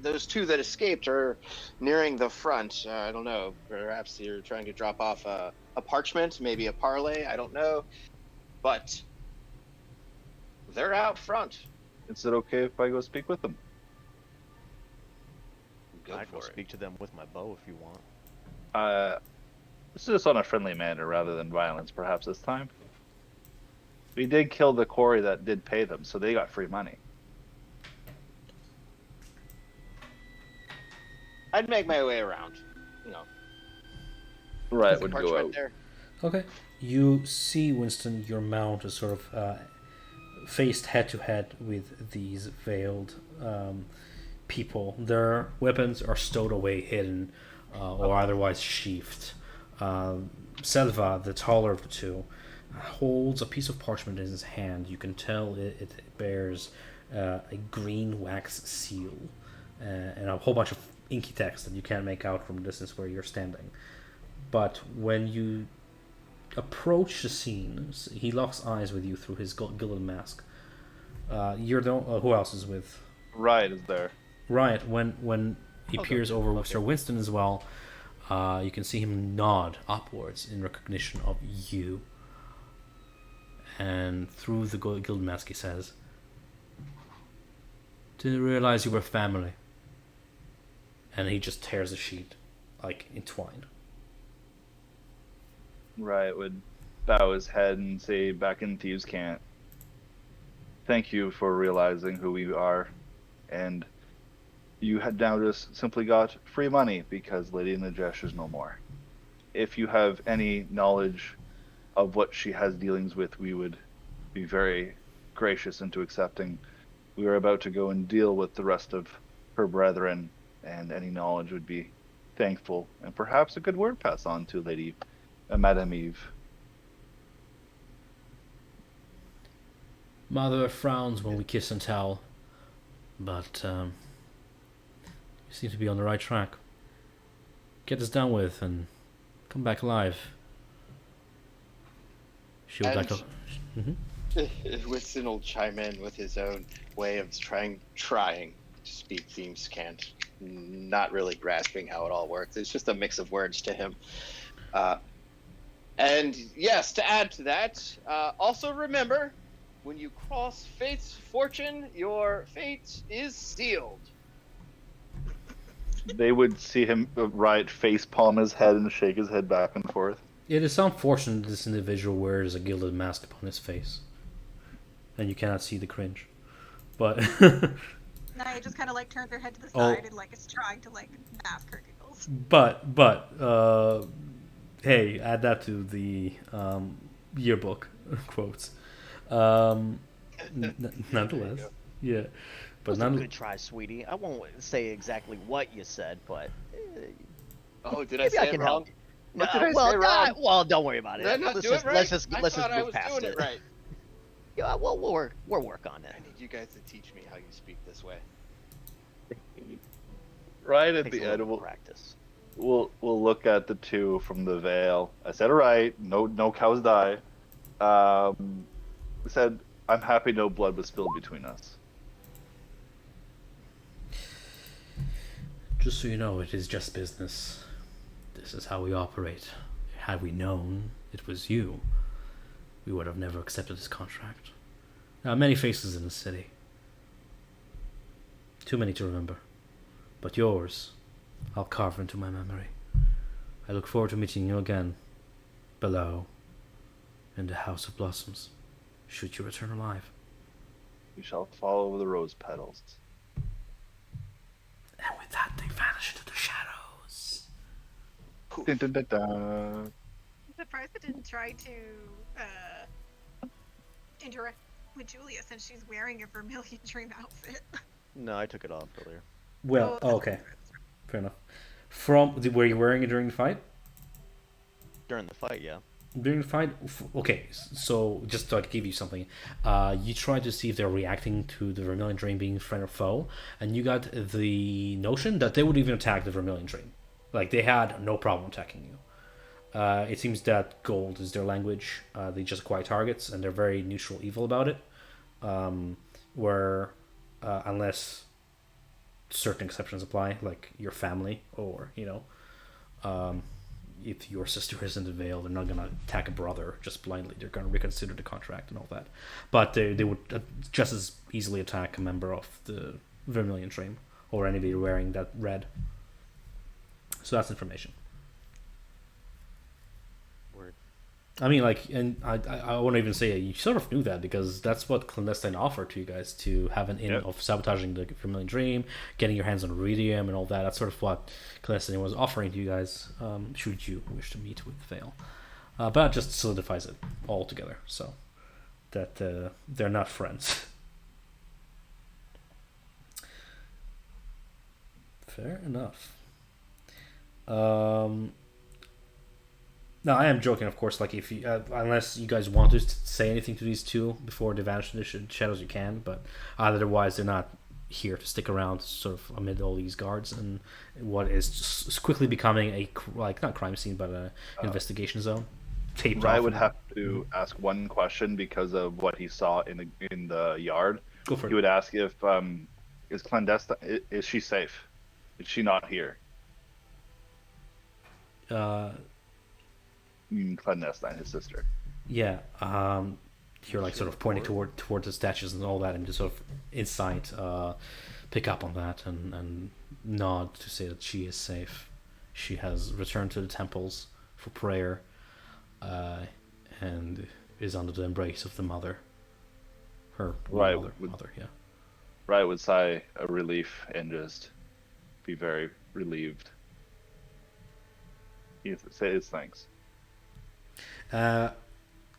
those two that escaped are nearing the front. I don't know. Perhaps you're trying to drop off a parchment, maybe a parlay. I don't know. But they're out front. Is it okay if I go speak with them? Go I'd go for it. speak to them with my bow if you want. This is just on a friendly manner rather than violence, perhaps this time. We did kill the quarry that did pay them, so they got free money. I'd make my way around. Right, There's a would go parchment out. there. Okay. You see, Winston, your mount is sort of faced head to head with these veiled people. Their weapons are stowed away, hidden, or otherwise sheathed. Selva, the taller of the two, holds a piece of parchment in his hand. You can tell it bears a green wax seal and a whole bunch of inky text that you can't make out from the distance where you're standing. But when you approach the scene, he locks eyes with you through his gilded mask. You're the who else is with? Riot is there. Riot. When he peers over Sir Winston as well, you can see him nod upwards in recognition of you. And through the gilded mask, he says, "Didn't realize you were family." And he just tears the sheet, in twine. Riot would bow his head and say, "Back in Thieves' Cant. Thank you for realizing who we are, and you had now just simply got free money because Lady Najesh is no more. If you have any knowledge of what she has dealings with, we would be very gracious into accepting. We are about to go and deal with the rest of her brethren, and any knowledge would be thankful, and perhaps a good word pass on to Lady Madame Eve." Mother frowns when we kiss and tell, but you seem to be on the right track. Get this done with and come back alive. She would like to. Winston will chime in with his own way of trying to speak Thieves' Cant, not really grasping how it all works. It's just a mix of words to him. And yes, to add to that, also remember, when you cross fate's fortune, your fate is sealed. They would see him Riot face palm his head and shake his head back and forth. It is unfortunate this individual wears a gilded mask upon his face, and you cannot see the cringe. But No, you just kind of turns their head to the side and is trying to mask her giggles. but hey, add that to the yearbook quotes. Nonetheless, yeah. But It was a good try, sweetie. I won't say exactly what you said, but Oh, did I Maybe say I it can wrong? help you. What did I well, say wrong? well, don't worry about it. Did I not let's do just it right? let's just I let's thought just I move was past doing it right. Yeah, we'll work on it. I need you guys to teach me how you speak this way. Right at Takes a the little end, we'll, practice. we'll we'll look at the two from the veil. I said it right. No cows die. I said I'm happy no blood was spilled between us. Just so you know, it is just business. This is how we operate. Had we known it was you, we would have never accepted this contract. There are many faces in the city. Too many to remember. But yours, I'll carve into my memory. I look forward to meeting you again, below, in the House of Blossoms, should you return alive. We shall follow the rose petals. And with that, they vanish into the shadows. Dun, dun, dun, dun. I'm surprised it didn't try to interact with Julia since she's wearing a vermilion dream outfit. No, I took it off earlier. Well, Oh, okay. Fair enough. Were you wearing it during the fight? During the fight, yeah. During the fight, okay. So just to give you something, you tried to see if they're reacting to the Vermilion Dream being friend or foe, and you got the notion that they would even attack the Vermilion Dream. Like they had no problem attacking you. It seems that gold is their language. They just acquire targets, and they're very neutral, evil about it. Where unless certain exceptions apply, like your family or if your sister is in the veil, they're not going to attack a brother just blindly. They're going to reconsider the contract and all that. But they would just as easily attack a member of the Vermilion Dream or anybody wearing that red. So that's information. Word. I mean, like, and I won't even say it. You sort of knew that because that's what Clandestine offered to you guys, to have an in of sabotaging the Vermilion Dream, getting your hands on Iridium and all that. That's sort of what Clandestine was offering to you guys, should you wish to meet with Vale. But that just solidifies it all together, so that they're not friends. Fair enough. No, I am joking, of course. Like, if you, unless you guys want to say anything to these two before they vanish into the shadows, you can. But otherwise, they're not here to stick around, sort of amid all these guards and what is just quickly becoming a not crime scene, but a investigation zone. Taped I off. would have to ask one question because of what he saw in the yard. Go for it. He would ask if is Clandestine, is she safe? Is she not here? Clandestine, his sister. Yeah. You're like sort of pointing towards the statues and all that, and just sort of insight, pick up on that and nod to say that she is safe. She has returned to the temples for prayer, and is under the embrace of the mother. Her Right, mother, yeah. Right would sigh a relief and just be very relieved. He say his thanks.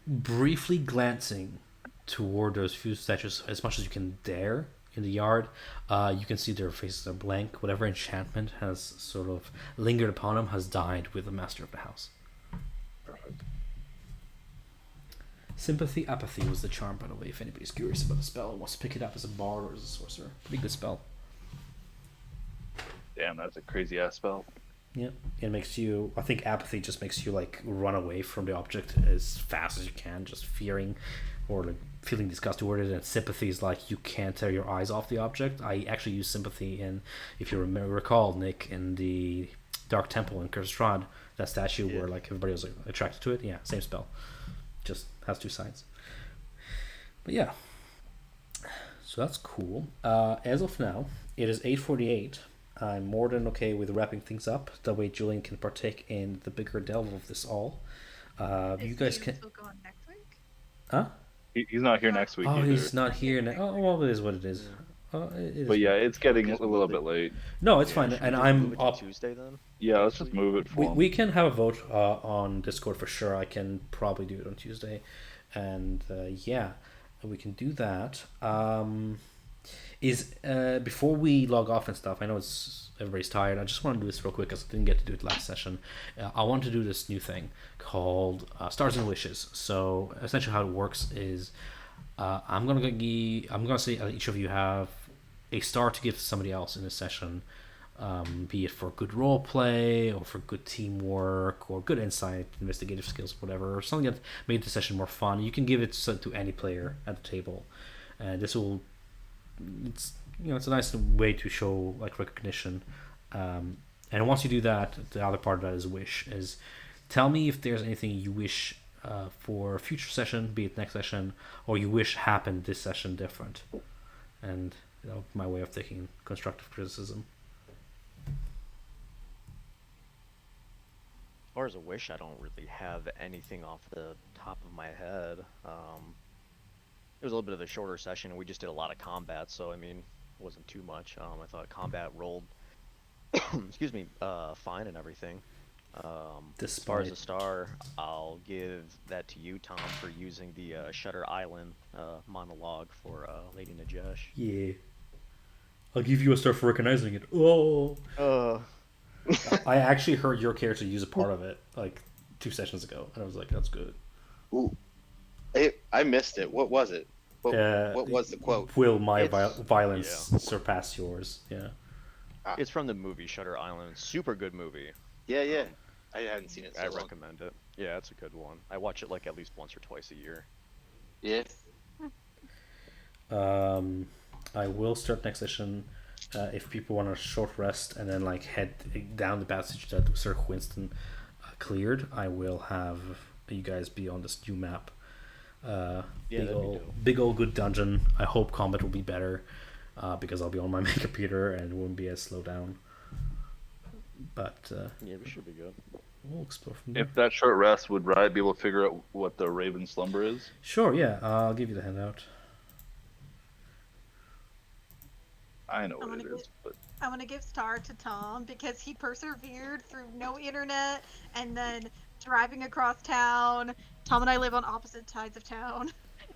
Briefly glancing toward those few statues as much as you can dare in the yard, you can see their faces are blank. Whatever enchantment has sort of lingered upon them has died with the master of the house. Perfect. Sympathy, apathy was the charm, by the way, if anybody's curious about the spell and wants to pick it up as a bard or as a sorcerer. Pretty good spell. Damn, that's a crazy ass spell. Yeah, it makes you. I think apathy just makes you like run away from the object as fast as you can, just fearing or like feeling disgust toward it. And sympathy is like you can't tear your eyes off the object. I actually use sympathy in, if you recall, Nick, in the Dark Temple in Curstrad, that statue where like everybody was like, attracted to it. Yeah, same spell, just has two sides. But yeah, so that's cool. As of now, it is 8:48. I'm more than okay with wrapping things up. That way Julian can partake in the bigger delve of this all. You guys can... Still going next week? Huh? He's not here next week Oh, either. he's not here. Oh, well, it is what it is. It is But yeah, it's getting a little bit late. No, it's fine. Should we And just I'm move it to up. Tuesday then. Yeah, let's just move it for him. We can have a vote on Discord for sure. I can probably do it on Tuesday. And yeah, we can do that. is before we log off and stuff. I know everybody's tired. I just want to do this real quick because I didn't get to do it last session. I want to do this new thing called Stars and Wishes. So essentially, how it works is I'm gonna say each of you have a star to give to somebody else in a session, be it for good role play or for good teamwork or good insight, investigative skills, whatever, or something that made the session more fun. You can give it to any player at the table, and this will it's a nice way to show like recognition. And once you do that, the other part of that is wish. Is tell me if there's anything you wish for a future session, be it next session, or you wish happened this session different. And my way of taking constructive criticism. As far as a wish, I don't really have anything off the top of my head. It was a little bit of a shorter session, and we just did a lot of combat, so I mean, it wasn't too much. I thought combat rolled, excuse me, fine and everything. As far as a star, I'll give that to you, Tom, for using the Shutter Island monologue for Lady Najesh. Yeah. I'll give you a star for recognizing it. Oh. I actually heard your character use a part of it like 2 sessions ago, and I was like, "That's good." Ooh, I missed it. What was it? What was the quote? Will my violence surpass yours? Yeah. It's from the movie Shutter Island. Super good movie. Yeah. I hadn't seen it. I recommend it. Yeah, it's a good one. I watch it like at least once or twice a year. Yeah. I will start next session. If people want a short rest and then like head down the passage that Sir Winston cleared, I will have you guys be on this new map. Big old good dungeon. I hope combat will be better because I'll be on my main computer and it won't be as slow down. But yeah, we should be good. We'll explore from there. If that short rest, would Riot be able to figure out what the Raven Slumber is? Sure, yeah. I'll give you the handout. I know what it is, but I want to give star to Tom because he persevered through no internet and then driving across town. Tom and I live on opposite sides of town,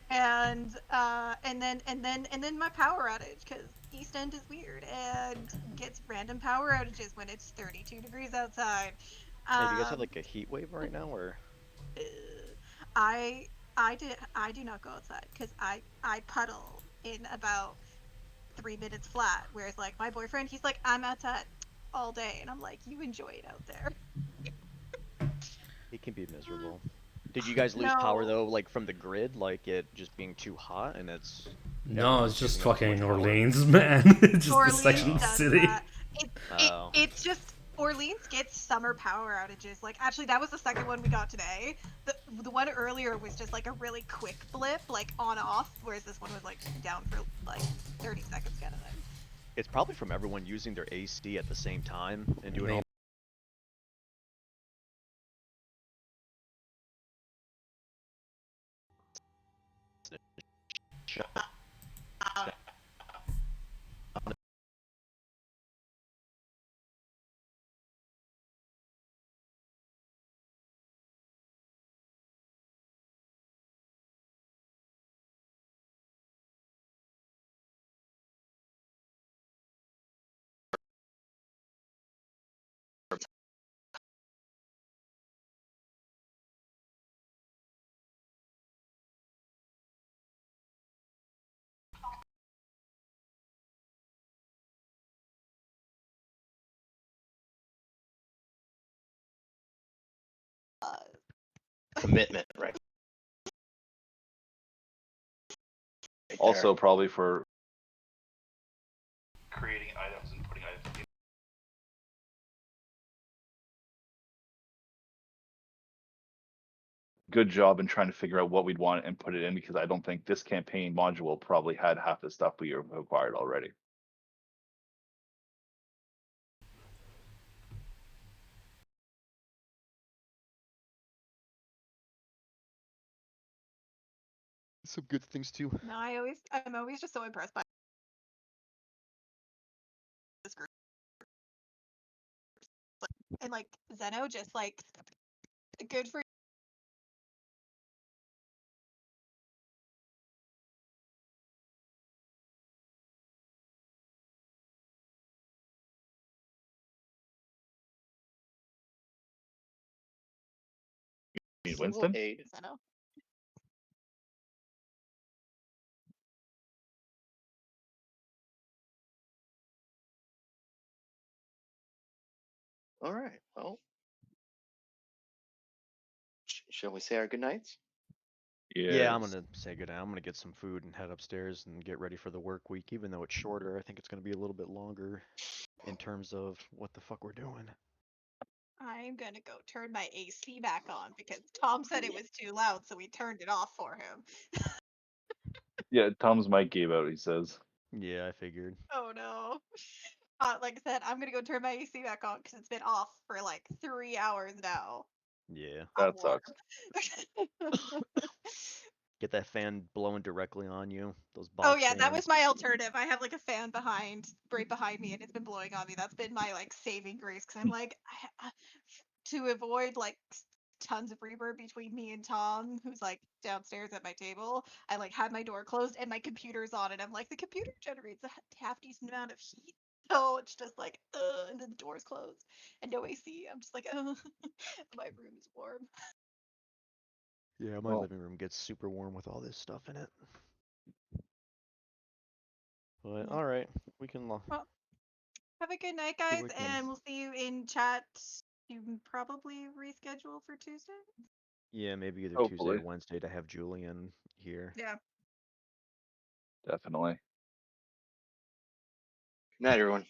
and then my power outage because East End is weird and gets random power outages when it's 32 degrees outside. Hey, do you guys have like a heat wave right now, or? I do not go outside because I puddle in about 3 minutes flat, whereas like my boyfriend, he's like, I'm outside all day, and I'm like, you enjoy it out there. It can be miserable. Did you guys lose power though, like from the grid, like it just being too hot, and it's? No, it's just fucking Orleans, man. It's just Orleans the section of the city. It's just Orleans gets summer power outages. Like actually, that was the second one we got today. The one earlier was just like a really quick blip, like on off, whereas this one was like down for like 30 seconds kind of thing. It's probably from everyone using their AC at the same time and doing all. Commitment, right? Also, probably for creating items and putting items in. good job in trying to figure out what we'd want and put it in, because I don't think this campaign module probably had half the stuff we acquired already. Some good things too. No, I'm always just so impressed by this group. And like Zeno, just like good for This will Winston? aid. Zeno. All right. Well, shall we say our good nights? Yeah, I'm Yes. gonna say goodnight. I'm gonna get some food and head upstairs and get ready for the work week. Even though it's shorter, I think it's gonna be a little bit longer in terms of what the fuck we're doing. I'm gonna go turn my AC back on because Tom said it was too loud, so we turned it off for him. Yeah, Tom's mic gave out, he says. Yeah, I figured. Oh no. Like I said, I'm gonna go turn my AC back on because it's been off for like 3 hours now. Yeah. I'm That warm. sucks. Get that fan blowing directly on you. Those Oh box yeah, that was fans. my alternative. I have like a fan right behind me, and it's been blowing on me. That's been my like saving grace because I'm like to avoid like tons of reverb between me and Tom, who's like downstairs at my table. I like had my door closed and my computer's on, and I'm like the computer generates a half decent amount of heat. So it's just like, and then the door's closed and no AC. I'm just like, my room is warm. Yeah, my Well, living room gets super warm with all this stuff in it. But Yeah. alright, we can Well, have a good night, do guys, what we can. and we'll see you in chat. You can probably reschedule for Tuesday. Yeah, maybe either Tuesday hopefully. or Wednesday to have Julian here. Yeah. Definitely. Good night, everyone.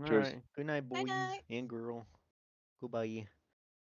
Cheers. Alright. Good night, Night boys night. and girl. Goodbye.